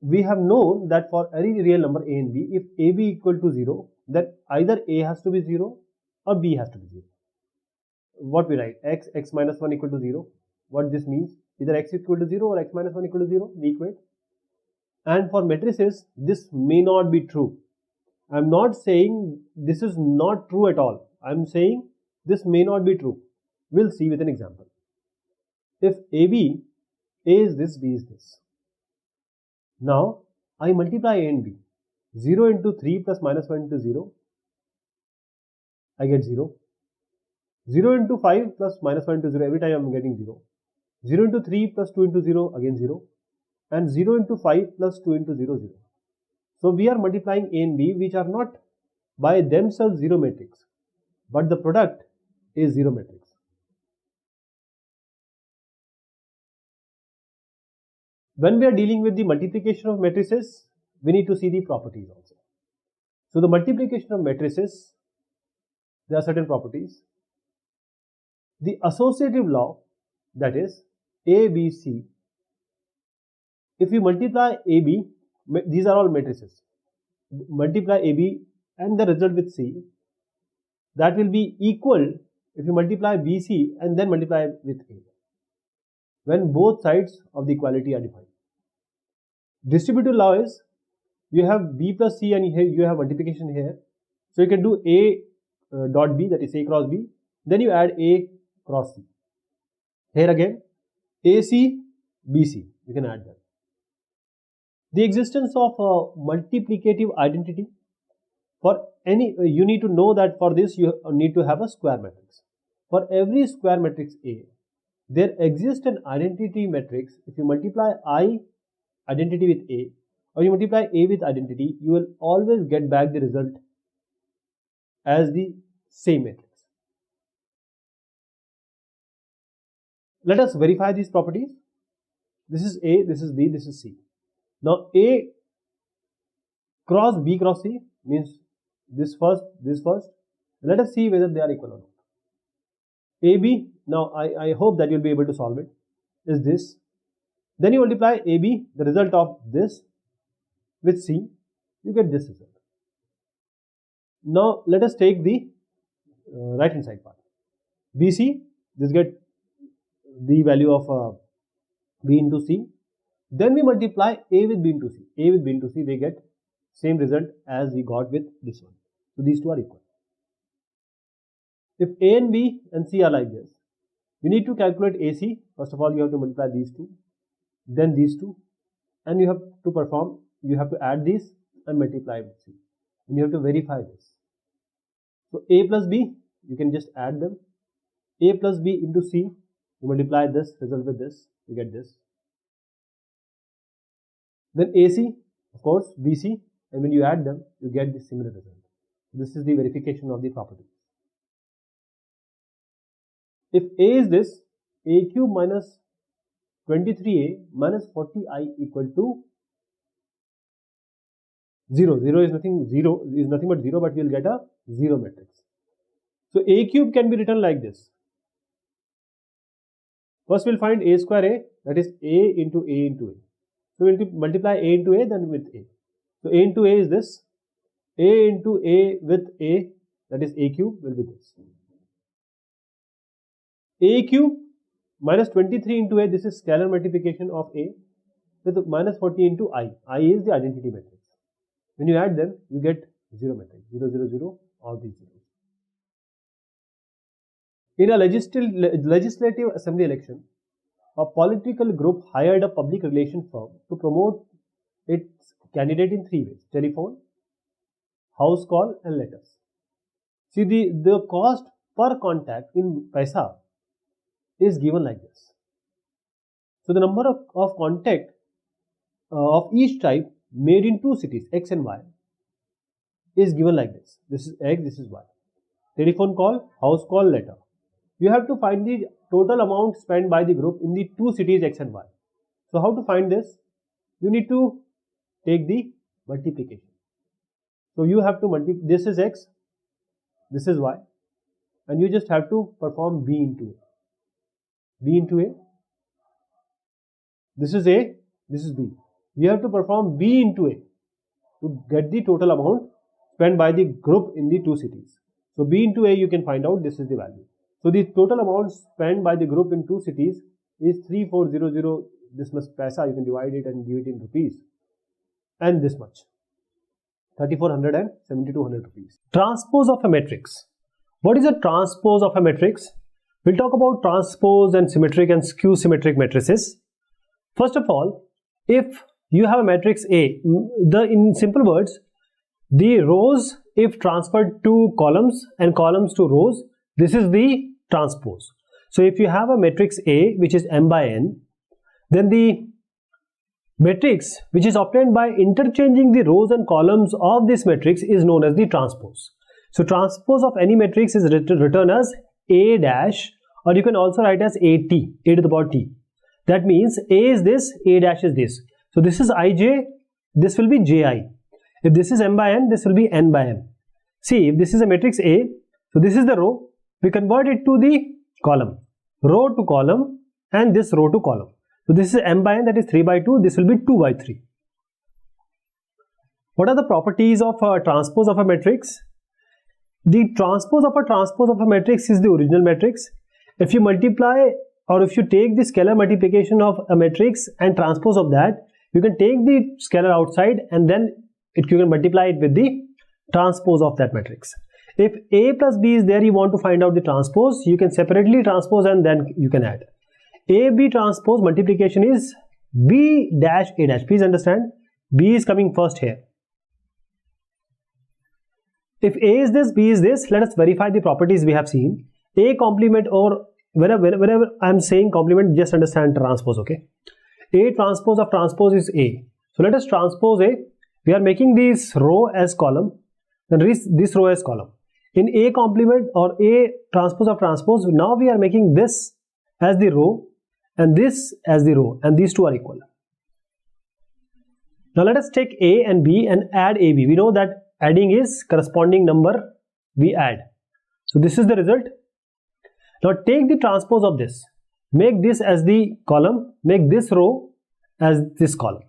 We have known that for any real number A and B, if AB equal to 0, then either A has to be 0 or B has to be 0. What we write? X minus 1 equal to 0. What this means? Either x equal to 0 or x minus 1 equal to 0, we equate. And for matrices, this may not be true. I am not saying this is not true at all. I am saying this may not be true. We'll see with an example. If AB, A is this, B is this. Now, I multiply A and B. 0 into 3 plus minus 1 into 0, I get 0. 0 into 5 plus minus 1 into 0, every time I am getting 0. 0 into 3 plus 2 into 0, again 0. And 0 into 5 plus 2 into 0, 0. So we are multiplying A and B which are not by themselves zero matrix, but the product is zero matrix. When we are dealing with the multiplication of matrices, we need to see the properties also. So the multiplication of matrices, there are certain properties. The associative law, that is A, B, C. If you multiply AB, these are all matrices. Multiply AB and the result with C, that will be equal if you multiply BC and then multiply with A, when both sides of the equality are defined. Distributive law is, you have B plus C and here you have multiplication here. So you can do A dot B, that is A cross B, then you add A cross C. Here again, AC, BC, you can add that. The existence of a multiplicative identity, For any, you need to know that for this you need to have a square matrix. For every square matrix A, there exists an identity matrix. If you multiply I identity with A, or you multiply A with identity, you will always get back the result as the same matrix. Let us verify these properties. This is A, this is B, this is C. Now A cross B cross C means this first, this first. Let us see whether they are equal or not. AB, now I hope that you'll be able to solve it, is this. Then you multiply AB, the result of this, with C, you get this result. Now let us take the right hand side part. BC, this get the value of B into C. Then we multiply A with B into C. A with B into C, they get same result as we got with this one. So these two are equal. If A and B and C are like this, you need to calculate AC. First of all, you have to multiply these two, then these two, and you have to perform, you have to add these and multiply with C. And you have to verify this. So A plus B, you can just add them. A plus B into C, you multiply this result with this, you get this. Then AC, of course, BC, and when you add them, you get the similar result. This is the verification of the property. If A is this, A cube minus 23A minus 40I equal to 0. 0 is nothing but 0, but we will get a 0 matrix. So A cube can be written like this. First we will find A square A, that is A into A into A. So we will multiply A into A, then with A. So A into A is this. A into A with A, that is A cube, will be this. A cube minus 23 into A, this is scalar multiplication of A, with minus 40 into I. I is the identity matrix. When you add them, you get 0 matrix. 0, 0, 0, all these zeros. In a legislative assembly election, a political group hired a public relation firm to promote its candidate in 3 ways: telephone, house call, and letters. See, the cost per contact in paisa is given like this. So the number of contact of each type made in 2 cities, X and Y, is given like this. This is X, this is Y. Telephone call, house call, letter. You have to find the total amount spent by the group in the 2 cities X and Y. So how to find this? You need to take the multiplication. So you have to multiply, this is X, this is Y, and you just have to perform B into A. B into A. This is A, this is B. You have to perform B into A to get the total amount spent by the group in the 2 cities. So B into A, you can find out, this is the value. So the total amount spent by the group in 2 cities is 3400. This much paisa, you can divide it and give it in rupees. And this much, 3400 and 7200 rupees. Transpose of a matrix. What is a transpose of a matrix? We'll talk about transpose and symmetric and skew symmetric matrices. First of all, if you have a matrix A, in simple words, the rows, if transferred to columns and columns to rows, this is the transpose. So if you have a matrix A, which is m by n, then the matrix which is obtained by interchanging the rows and columns of this matrix is known as the transpose. So transpose of any matrix is written as A dash, or you can also write as AT, A to the power T. That means A is this, A dash is this. So this is Ij, this will be Ji. If this is m by n, this will be n by m. See, if this is a matrix A, so this is the row, we convert it to the column, row to column, and this row to column. So this is m by n, that is 3 by 2, this will be 2 by 3. What are the properties of a transpose of a matrix? The transpose of a matrix is the original matrix. If you multiply, or if you take the scalar multiplication of a matrix and transpose of that, you can take the scalar outside and then you can multiply it with the transpose of that matrix. If A plus B is there, you want to find out the transpose, you can separately transpose and then you can add. AB transpose multiplication is B dash A dash. Please understand, B is coming first here. if A is this, B is this, let us verify the properties we have seen. A complement, or whenever I am saying complement, just understand transpose, okay? A transpose of transpose is A. So let us transpose A. We are making this row as column, then this row as column. In A complement or A transpose of transpose, now we are making this as the row and this as the row, and these two are equal. Now let us take A and B and add AB. We know that adding is corresponding number we add. So this is the result. Now take the transpose of this. Make this as the column, make this row as this column.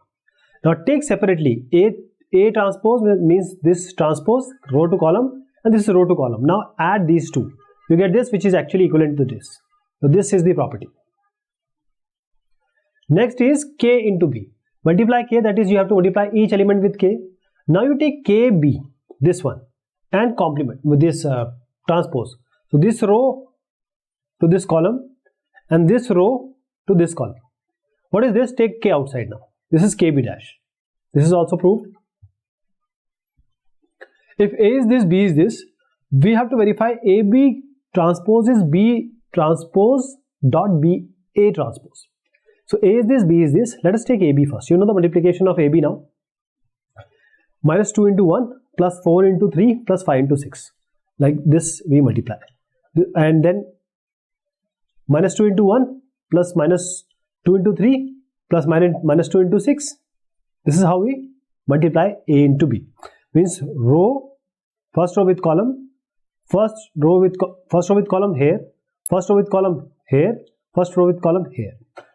Now take separately A transpose means this transpose, row to column, and this is row to column. Now add these two. You get this, which is actually equivalent to this. So this is the property. Next is K into B. Multiply K, that is you have to multiply each element with K. Now you take KB, this one, and complement with this transpose. So this row to this column and this row to this column. What is this? Take K outside now. This is KB dash. This is also proved. If A is this, B is this, we have to verify AB transpose is B transpose dot B A transpose. So A is this, B is this. Let us take AB first. You know the multiplication of AB now. Minus 2 into 1 plus 4 into 3 plus 5 into 6. Like this we multiply. And then minus 2 into 1 plus minus 2 into 3 plus minus 2 into 6. This is how we multiply A into B. Means row, first row with column, first row with column here, first row with column here, first row with column here.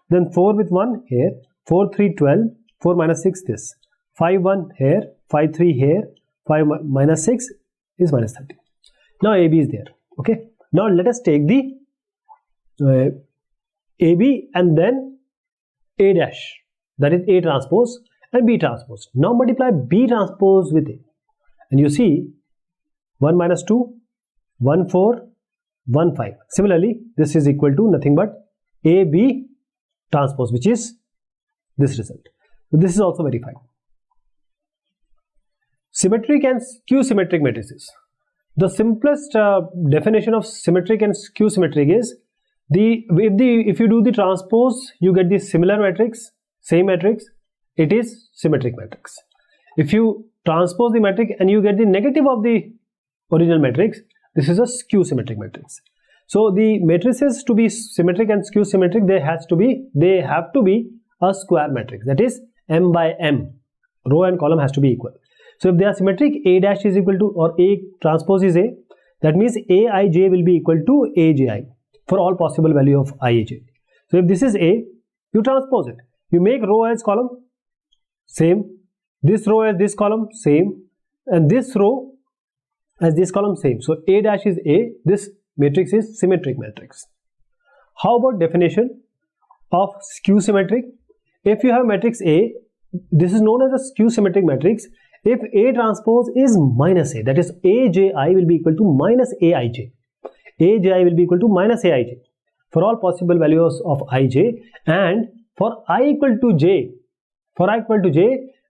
Then 4 with 1 here, 4, 3, 12, 4 minus 6 this, 5, 1 here, 5, 3 here, 5 minus 6 is minus 30. Now AB is there, okay. Now let us take the AB and then A dash, that is A transpose, and B transpose. Now multiply B transpose with A, and you see 1 minus 2, 1, 4, 1, 5. Similarly, this is equal to nothing but AB transpose, which is this result. So this is also verified. Symmetric and skew symmetric matrices. The simplest definition of symmetric and skew symmetric is if you do the transpose, you get the similar matrix, same matrix, it is symmetric matrix. If you transpose the matrix and you get the negative of the original matrix, this is a skew symmetric matrix. So the matrices to be symmetric and skew symmetric, they have to be a square matrix, that is M by M. Row and column has to be equal. So if they are symmetric, A dash is equal to, or A transpose is A, that means Aij will be equal to Aji for all possible value of Ij. So if this is A, you transpose it. You make row as column, same. This row as this column, same. And this row as this column, same. So A dash is A. This matrix is symmetric matrix. How about definition of skew symmetric? If you have matrix A, this is known as a skew symmetric matrix. If A transpose is minus A, that is Aji will be equal to minus Aij. Aji will be equal to minus Aij for all possible values of Ij, and for I equal to J,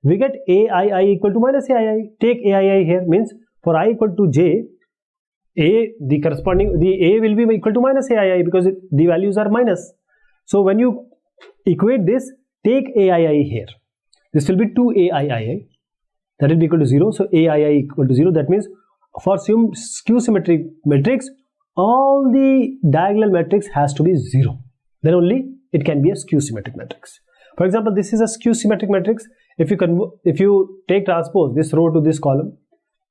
we get Aii equal to minus Aii. Take Aii here, means for I equal to J, A will be equal to minus Aii because the values are minus. So when you equate this, take Aii here. This will be 2Aii. That will be equal to 0. So Aii equal to 0. That means for skew symmetric matrix, all the diagonal matrix has to be 0. Then only it can be a skew symmetric matrix. For example, this is a skew symmetric matrix. If you take transpose, this row to this column,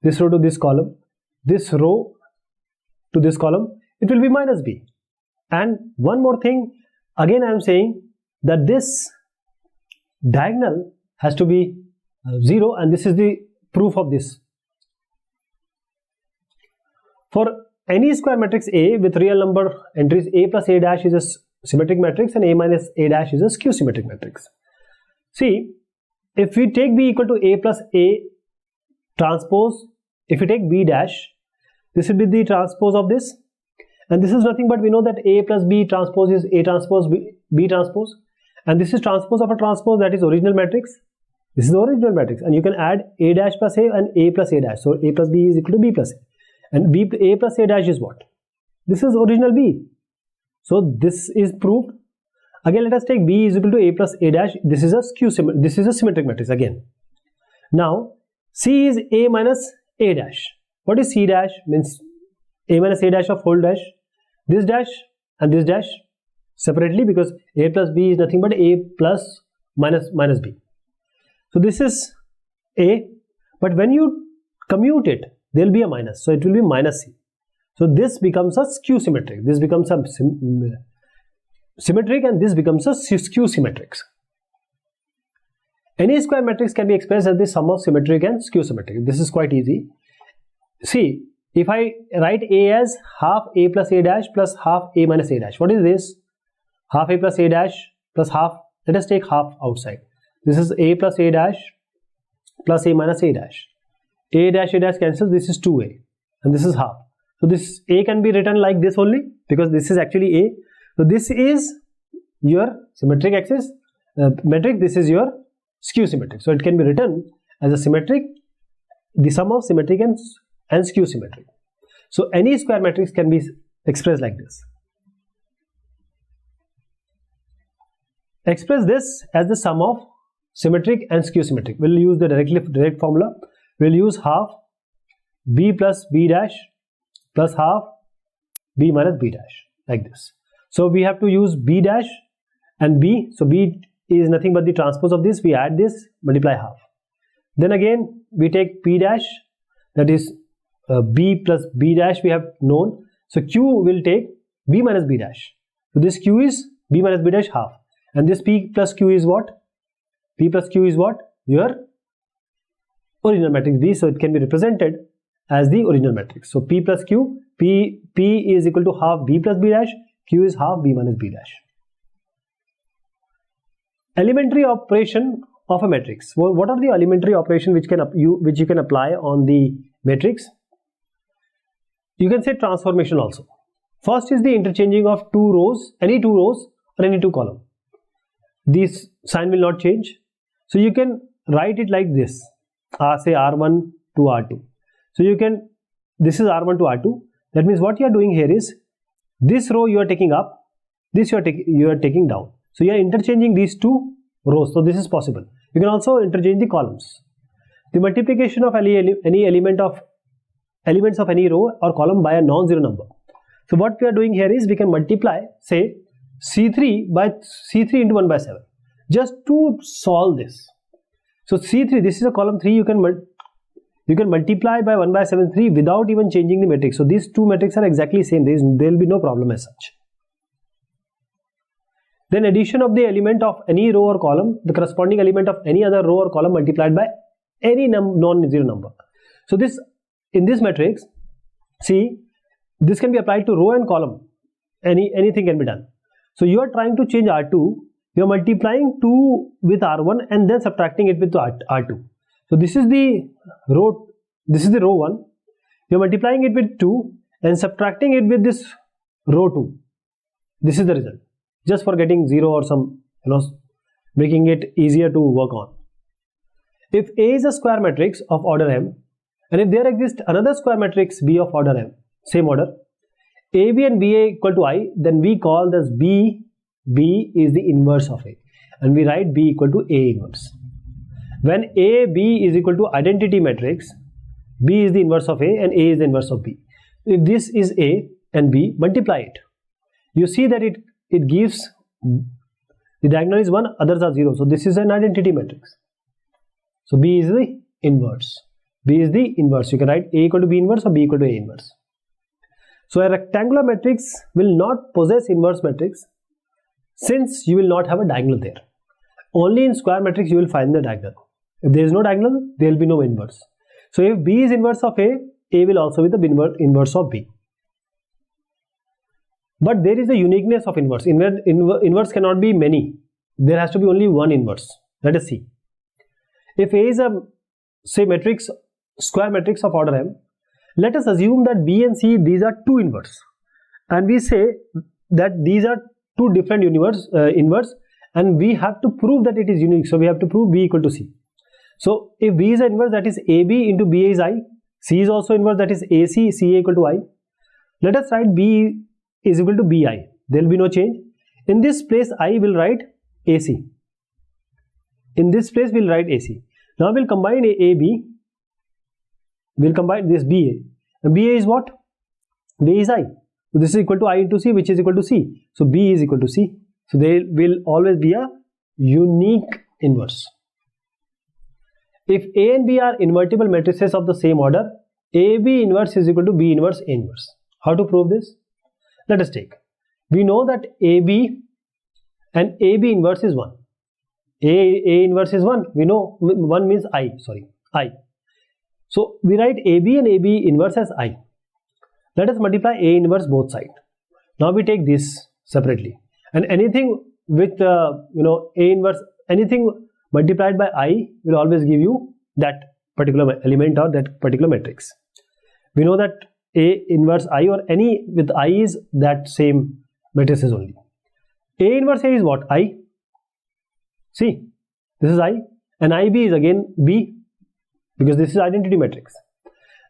this row to this column, this row to this column, it will be minus B. And one more thing, again I am saying that this diagonal has to be 0, and this is the proof of this. For any square matrix A with real number entries, A plus A dash is a symmetric matrix and A minus A dash is a skew symmetric matrix. See, if we take B equal to A plus A transpose, if we take B dash, this will be the transpose of this, and this is nothing but, we know that A plus B transpose is A transpose B transpose, and this is transpose of a transpose, that is original matrix. This is the original matrix, and you can add A dash plus A and A plus A dash. So A plus B is equal to B plus A, and A plus A dash is what? This is original B. So this is proved. Again, let us take B is equal to A plus A dash. This is a symmetric matrix again. Now C is A minus A dash. What is C dash? Means A minus A dash of whole dash. This dash and this dash separately, because A plus B is nothing but A plus minus B. So this is A, but when you commute it, there will be a minus, so it will be minus C. So this becomes a skew symmetric. This becomes a symmetric, and this becomes a skew symmetric. Any square matrix can be expressed as the sum of symmetric and skew symmetric. This is quite easy. See, if I write A as half A plus A dash plus half A minus A dash, what is this? Half A plus A dash plus half, let us take half outside. This is A plus A dash plus A minus A dash. A dash cancels, this is 2A, and this is half. So this A can be written like this only, because this is actually A. So this is your symmetric axis metric, this is your skew symmetric. So it can be written as a symmetric, the sum of symmetric and skew symmetric. So any square matrix can be expressed like this. Express this as the sum of symmetric and skew symmetric. We'll use the direct formula. We'll use half B plus B dash plus half B minus B dash, like this. So we have to use B dash and B. So B is nothing but the transpose of this. We add this, multiply half. Then again we take P dash, that is B plus B dash we have known. So Q will take B minus B dash. So this Q is B minus B dash half. And this P plus Q is what? P plus Q is what? Your original matrix B. So it can be represented as the original matrix. So P plus Q, P is equal to half B plus B dash, Q is half B minus B dash. Elementary operation of a matrix. Well, what are the elementary operation which you can apply on the matrix? You can say transformation also. First is the interchanging of two rows, any two rows or any two columns. This sign will not change. So you can write it like this, say R1 to R2. So you can, this is R1 to R2. That means what you are doing here is, this row you are taking up, this you are taking down. So you are interchanging these two rows. So this is possible. You can also interchange the columns. The multiplication of any elements of any row or column by a non-zero number. So what we are doing here is, we can multiply, say, C3 by C3 into 1 by 7, just to solve this. So C3, this is a column 3, you can multiply by 1 by 7 3 without even changing the matrix. So these two matrices are exactly same. There will be no problem as such. Then addition of the element of any row or column, the corresponding element of any other row or column multiplied by any non-zero number. So this, in this matrix, see, this can be applied to row and column. Anything can be done. So you are trying to change R2, you are multiplying 2 with R1 and then subtracting it with R2. So this is the row 1, you are multiplying it with 2 and subtracting it with this row 2. This is the result, just for getting 0 or some, making it easier to work on. If A is a square matrix of order M, and if there exists another square matrix B of order M, same order, AB and BA equal to I, then we call this B is the inverse of A, and we write B equal to A inverse. When A, B is equal to identity matrix, B is the inverse of A and A is the inverse of B. If this is A and B, multiply it. You see that it gives, the diagonal is 1, others are 0. So this is an identity matrix. So B is the inverse. B is the inverse. You can write A equal to B inverse or B equal to A inverse. So a rectangular matrix will not possess inverse matrix, since you will not have a diagonal there. Only in square matrix you will find the diagonal. If there is no diagonal, there will be no inverse. So if B is inverse of A, A will also be the inverse of B. But there is a uniqueness of inverse. Inverse cannot be many. There has to be only one inverse. Let us see. If A is a, say, matrix, square matrix of order M, let us assume that B and C, these are two inverse, and we say that these are two different inverse, and we have to prove that it is unique. So we have to prove B equal to C. So if B is an inverse, that is AB into BA is I. C is also inverse, that is AC, CA equal to I. Let us write B is equal to BI. There will be no change. In this place, I will write AC. In this place, we'll write AC. Now we'll combine AB. We'll combine this BA. And BA is what? BA is I. So this is equal to I into C, which is equal to C. So B is equal to C. So there will always be a unique inverse. If A and B are invertible matrices of the same order, AB inverse is equal to B inverse A inverse. How to prove this? Let us take. We know that AB and AB inverse is 1. A inverse is 1. We know 1 means I. So we write AB and AB inverse as I. Let us multiply A inverse both sides. Now we take this separately, and anything with A inverse, anything multiplied by I will always give you that particular element or that particular matrix. We know that A inverse I or any with I is that same matrices only. A inverse A is what? I. See, this is I, and IB is again B, because this is identity matrix.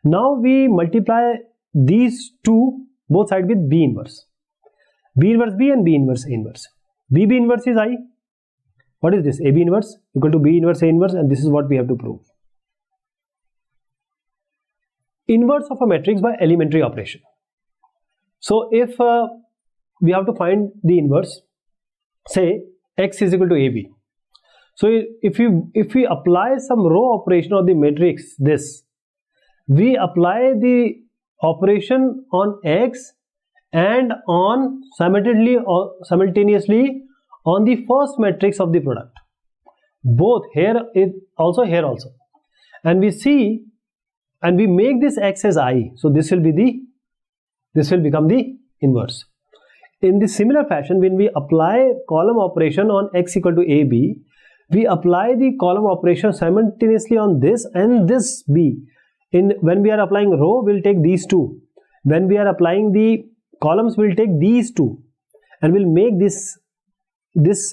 Now we multiply these two both sides with B inverse. B inverse B and B inverse A inverse. B inverse is I. What is this? AB inverse equal to B inverse A inverse, and this is what we have to prove. Inverse of a matrix by elementary operation. So if we have to find the inverse, say X is equal to AB. So if we apply some row operation on the matrix, this, we apply the operation on X and on simultaneously on the first matrix of the product, both here also, and we see, and we make this X as I. So this will become the inverse. In the similar fashion, when we apply column operation on X equal to AB, we apply the column operation simultaneously on this and this B. When we are applying row, we'll take these two. When we are applying the columns, we'll take these two, and we'll make this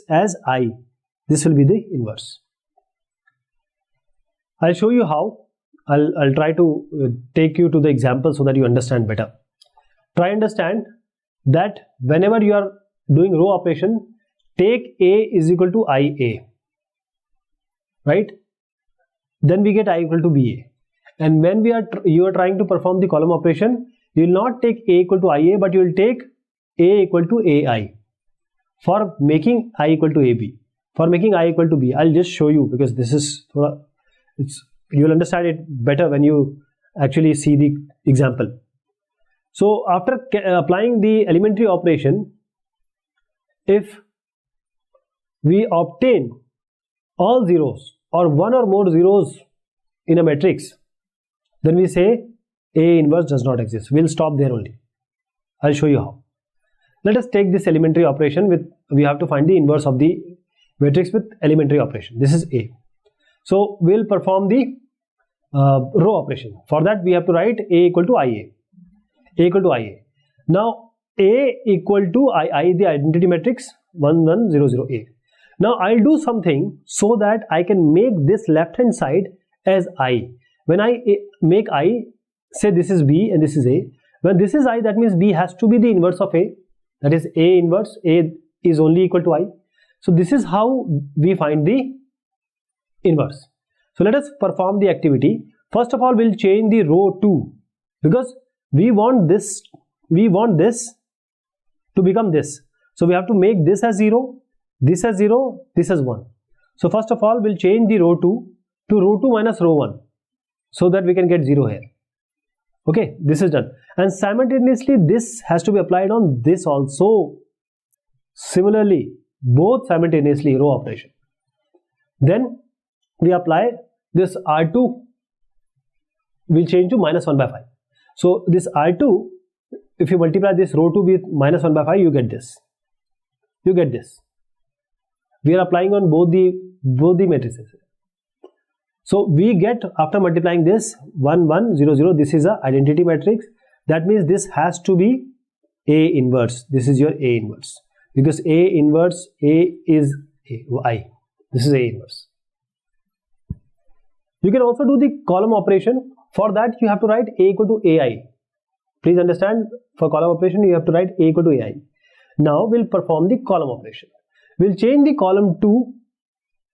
as I. This will be the inverse. I'll show you how. I'll try to take you to the example so that you understand better. Try understand that whenever you are doing row operation, take A is equal to IA, right? Then we get I equal to BA. And when you are trying to perform the column operation, you will not take A equal to IA, but you will take A equal to AI for making I equal to AB. For making I equal to B, I'll just show you, because this is you will understand it better when you actually see the example. So after applying the elementary operation, if we obtain all zeros or one or more zeros in a matrix, then we say A inverse does not exist. We'll stop there only. I'll show you how. Let us take this elementary operation we have to find the inverse of the matrix with elementary operation. This is A. So we'll perform the row operation. For that we have to write A equal to IA. A equal to IA. Now A equal to II, the identity matrix 1 1 0 0 A. Now I'll do something so that I can make this left hand side as I. When I make I, say this is B and this is A. When this is I, that means B has to be the inverse of A. That is A inverse. A is only equal to I. So this is how we find the inverse. So let us perform the activity. First of all, we'll change the row 2, because we want this to become this. So we have to make this as 0, this as 0, this as 1. So first of all, we'll change the row 2 to row 2 minus row 1, so that we can get 0 here. Okay, this is done. And simultaneously, this has to be applied on this also. Similarly, both simultaneously, row operation. Then we apply this R2, will change to minus 1 by 5. So this R2, if you multiply this row 2 with minus 1 by 5, you get this. You get this. We are applying on both the matrices. So we get, after multiplying this 1 1 0 0, this is a identity matrix. That means this has to be A inverse. This is your A inverse, because A inverse A is I. This is A inverse. You can also do the column operation. For that you have to write A equal to AI. Please understand, for column operation you have to write A equal to AI. Now we'll perform the column operation. We'll change the column 2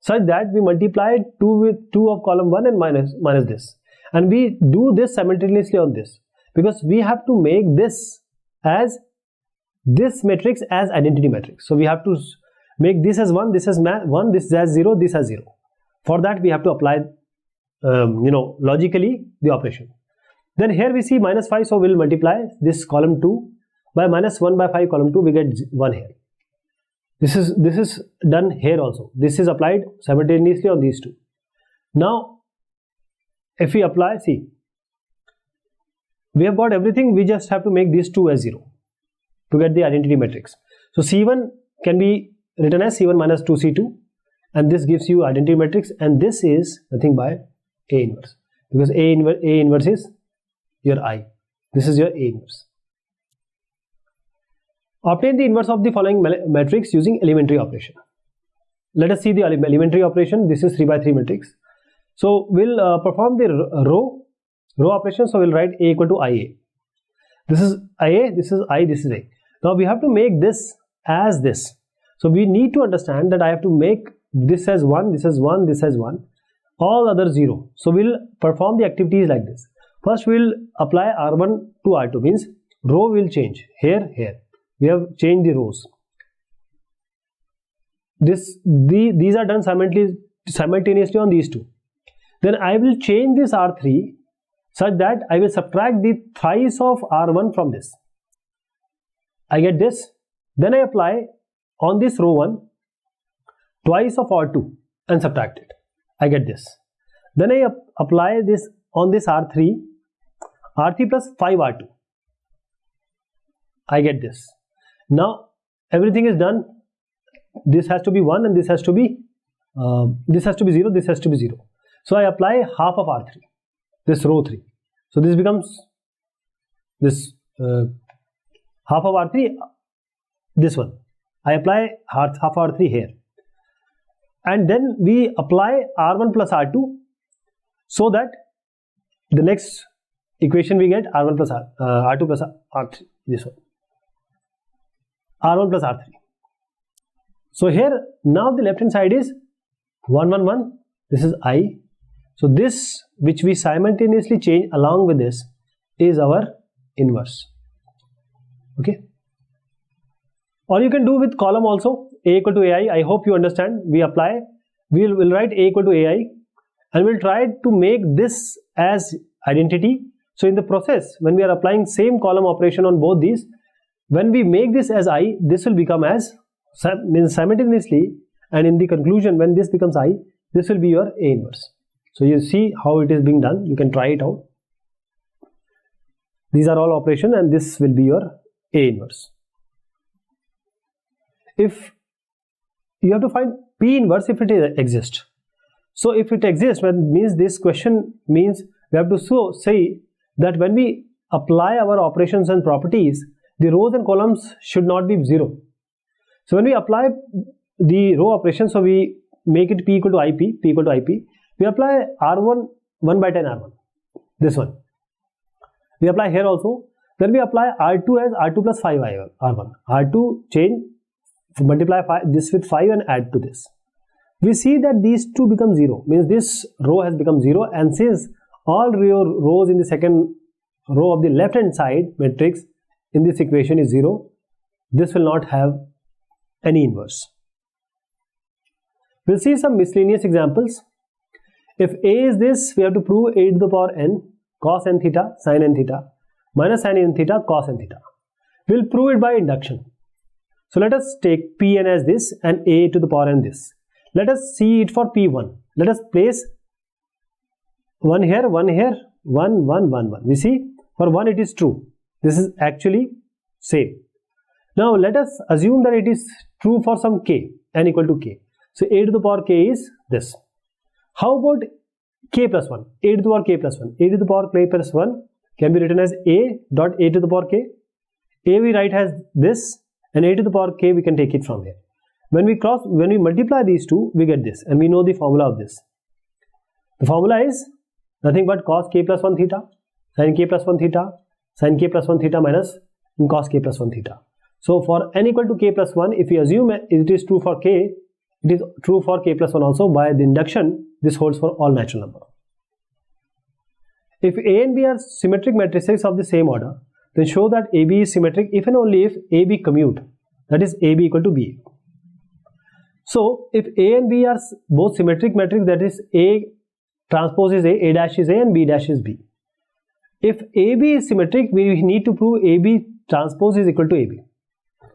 such that we multiply 2 with 2 of column 1 and minus this. And we do this simultaneously on this, because we have to make this matrix as identity matrix. So we have to make this as 1, this as 1, this as 0, this as 0. For that we have to apply logically the operation. Then here we see minus 5, so we'll multiply this column 2 by minus 1 by 5 column 2, we get 1 here. This is done here also. This is applied simultaneously on these two. Now if we apply, see, we have got everything, we just have to make these two as 0 to get the identity matrix. So C1 can be written as C1 minus 2C2, and this gives you identity matrix, and this is nothing but A inverse, because A inverse is your I. This is your A inverse. Obtain the inverse of the following matrix using elementary operation. Let us see the elementary operation. This is 3 by 3 matrix. So we'll perform the row operation. So we'll write A equal to IA. This is IA, this is I, this is A. Now we have to make this as this. So we need to understand that I have to make this as 1, this as 1, this as 1, all other 0. So we'll perform the activities like this. First we'll apply R1 to R2, means row will change here, here. We have changed the rows. These are done simultaneously on these two. Then I will change this R3 such that I will subtract the thrice of R1 from this. I get this. Then I apply on this row 1 twice of R2 and subtract it. I get this. Then I apply this on this R3 plus 5 R2. I get this. Now everything is done. This has to be 1 and this has to be 0, this has to be 0. So I apply half of R3, this row 3. So this becomes this half of R3, this one. I apply half R3 here. And then we apply R1 plus R2, so that the next equation we get R1 plus R2 plus R3, this one. R1 plus R3. So here now the left hand side is 1 1 1, this is I. So this which we simultaneously change along with this is our inverse. Okay. Or you can do with column also, A equal to AI. I hope you understand. We'll write A equal to AI, and we'll try to make this as identity. So in the process, when we are applying same column operation on both these, when we make this as I, this will become as simultaneously, and in the conclusion when this becomes I, this will be your A inverse. So you see how it is being done. You can try it out. These are all operation, and this will be your A inverse. If you have to find P inverse if it exists. So if it exists, means this question means we have to say that when we apply our operations and properties, the rows and columns should not be 0. So when we apply the row operation, so we make it P equal to IP, P equal to IP. We apply R1 1 by 10 R1, this one. We apply here also. Then we apply R2 as R2 plus 5 R1. R2 change, multiply this with 5 and add to this. We see that these two become 0, means this row has become 0, and since all rows in the second row of the left hand side matrix in this equation is 0, this will not have any inverse. We'll see some miscellaneous examples. If A is this, we have to prove A to the power n cos n theta sin n theta minus sin n theta cos n theta. We'll prove it by induction. So let us take Pn as this and A to the power n this. Let us see it for P1. Let us place 1 here, 1 here, 1, 1, 1, 1. We see for 1 it is true. This is actually same. Now let us assume that it is true for some k, n equal to k. So A to the power k is this. How about k plus 1? A to the power k plus 1. A to the power k plus 1 can be written as A dot A to the power k. A we write as this, and A to the power k we can take it from here. When we multiply these two, we get this, and we know the formula of this. The formula is nothing but cos k plus 1 theta, sin k plus 1 theta, sin k plus 1 theta minus cos k plus 1 theta. So for n equal to k plus 1, if we assume it is true for k, it is true for k plus 1 also. By the induction, this holds for all natural number. If A and B are symmetric matrices of the same order, then show that AB is symmetric if and only if AB commute, that is AB equal to BA. So if A and B are both symmetric matrix, that is A transpose is A dash is A and B dash is B. If AB is symmetric, we need to prove AB transpose is equal to AB.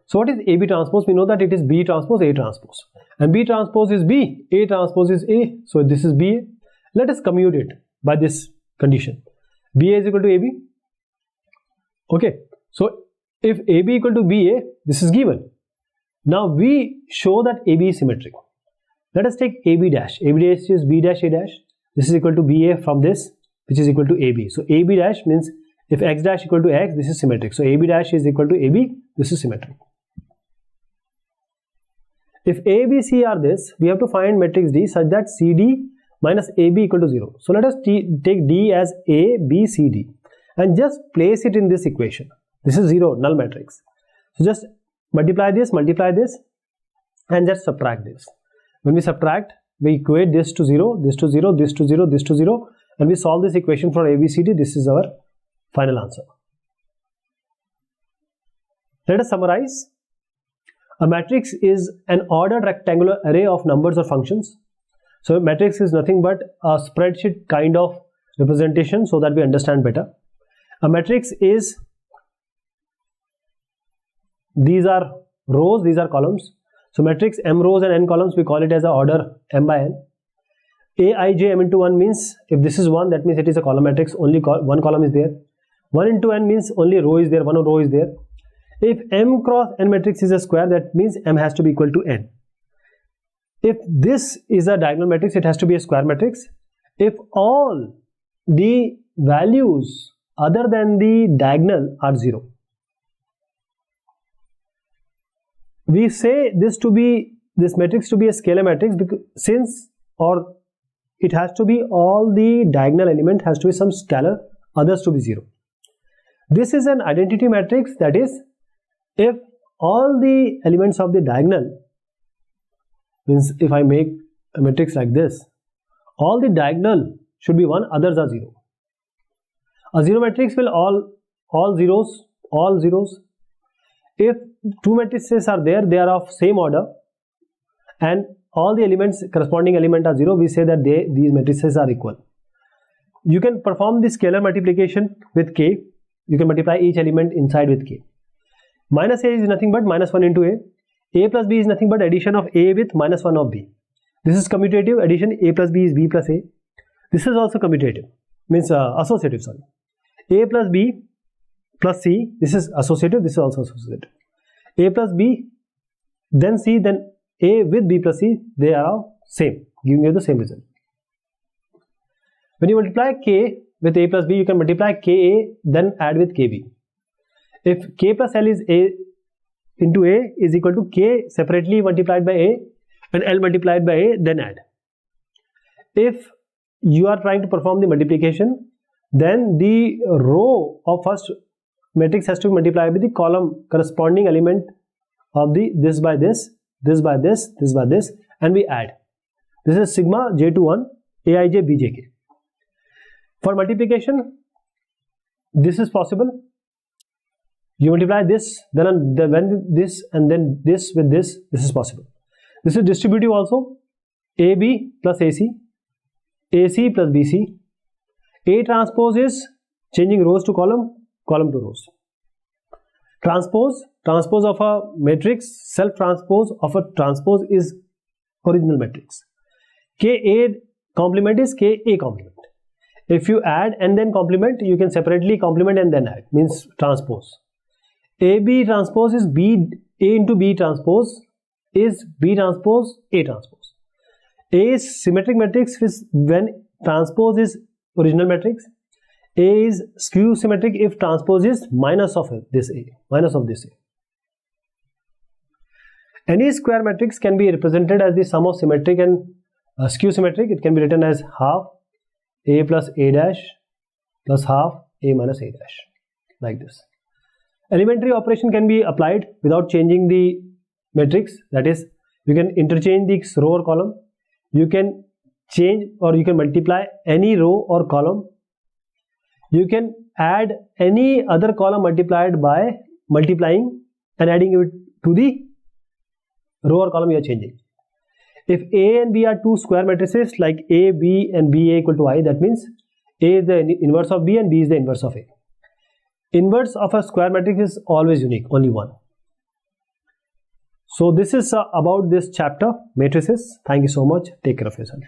So what is AB transpose? We know that it is B transpose A transpose, and B transpose is B, A transpose is A, so this is BA. Let us commute it by this condition. BA is equal to AB. Okay, so if AB equal to BA, this is given. Now we show that AB is symmetric. Let us take AB dash. AB dash is B dash A dash. This is equal to BA from this, which is equal to AB. So AB dash means if X dash equal to X, this is symmetric. So AB dash is equal to AB, this is symmetric. If A, B, C are this, we have to find matrix D such that CD minus AB equal to 0. So let us take D as A, B, C, D and just place it in this equation. This is 0, null matrix. So just multiply this and just subtract this. When we subtract, we equate this to 0, this to 0, this to 0, this to 0, and we solve this equation for ABCD. This is our final answer. Let us summarize. A matrix is an ordered rectangular array of numbers or functions. So a matrix is nothing but a spreadsheet kind of representation, so that we understand better. A matrix is, these are rows, these are columns. So matrix M rows and N columns, we call it as a order M by N. Aij M into 1 means if this is 1, that means it is a column matrix, only one column is there. 1 into N means only row is there, one row is there. If M cross N matrix is a square, that means M has to be equal to N. If this is a diagonal matrix, it has to be a square matrix. If all the values other than the diagonal are 0. We say this matrix to be a scalar matrix because it has to be all the diagonal element has to be some scalar, others to be 0. This is an identity matrix, that is, if all the elements of the diagonal, means if I make a matrix like this, all the diagonal should be 1, others are 0. A 0 matrix will all zeros. If two matrices are there, they are of same order and all the elements, corresponding element are 0, we say that these matrices are equal. You can perform this scalar multiplication with K. You can multiply each element inside with K. Minus A is nothing but minus 1 into A. A plus B is nothing but addition of A with minus 1 of B. This is commutative addition. A plus B is B plus A. This is also commutative, means associative, sorry. A plus B plus C, this is associative, this is also associative. A plus B, then C, then A with B plus C, they are all same, giving you the same result. When you multiply K with A plus B, you can multiply KA, then add with KB. If K plus L is A into A is equal to K separately multiplied by A and L multiplied by A, then add. If you are trying to perform the multiplication, then the row of first matrix has to be multiplied with the column corresponding element of the this by this, this by this, this by this, and we add. This is sigma j to 1 aij bjk. For multiplication, this is possible. You multiply this, then this, and then this with this. This is possible. This is distributive also. AB plus AC, AC plus BC. A transpose is changing rows to column, column to rows. Transpose of a matrix, self transpose of a transpose is original matrix. Ka complement is Ka complement. If you add and then complement, you can separately complement and then add, means transpose. AB transpose is B, A into B transpose is B transpose A transpose. A is symmetric matrix when transpose is original matrix. A is skew symmetric if transpose is minus of this A, minus of this A. Any square matrix can be represented as the sum of symmetric and skew symmetric. It can be written as half A plus A dash plus half A minus A dash, like this. Elementary operation can be applied without changing the matrix. That is, you can interchange the row or column. You can change or you can multiply any row or column. You can add any other column multiplied by multiplying and adding it to the row or column you are changing. If A and B are two square matrices like A, B and B A equal to I, that means A is the inverse of B and B is the inverse of A. Inverse of a square matrix is always unique, only one. So this is about this chapter, matrices. Thank you so much. Take care of yourself.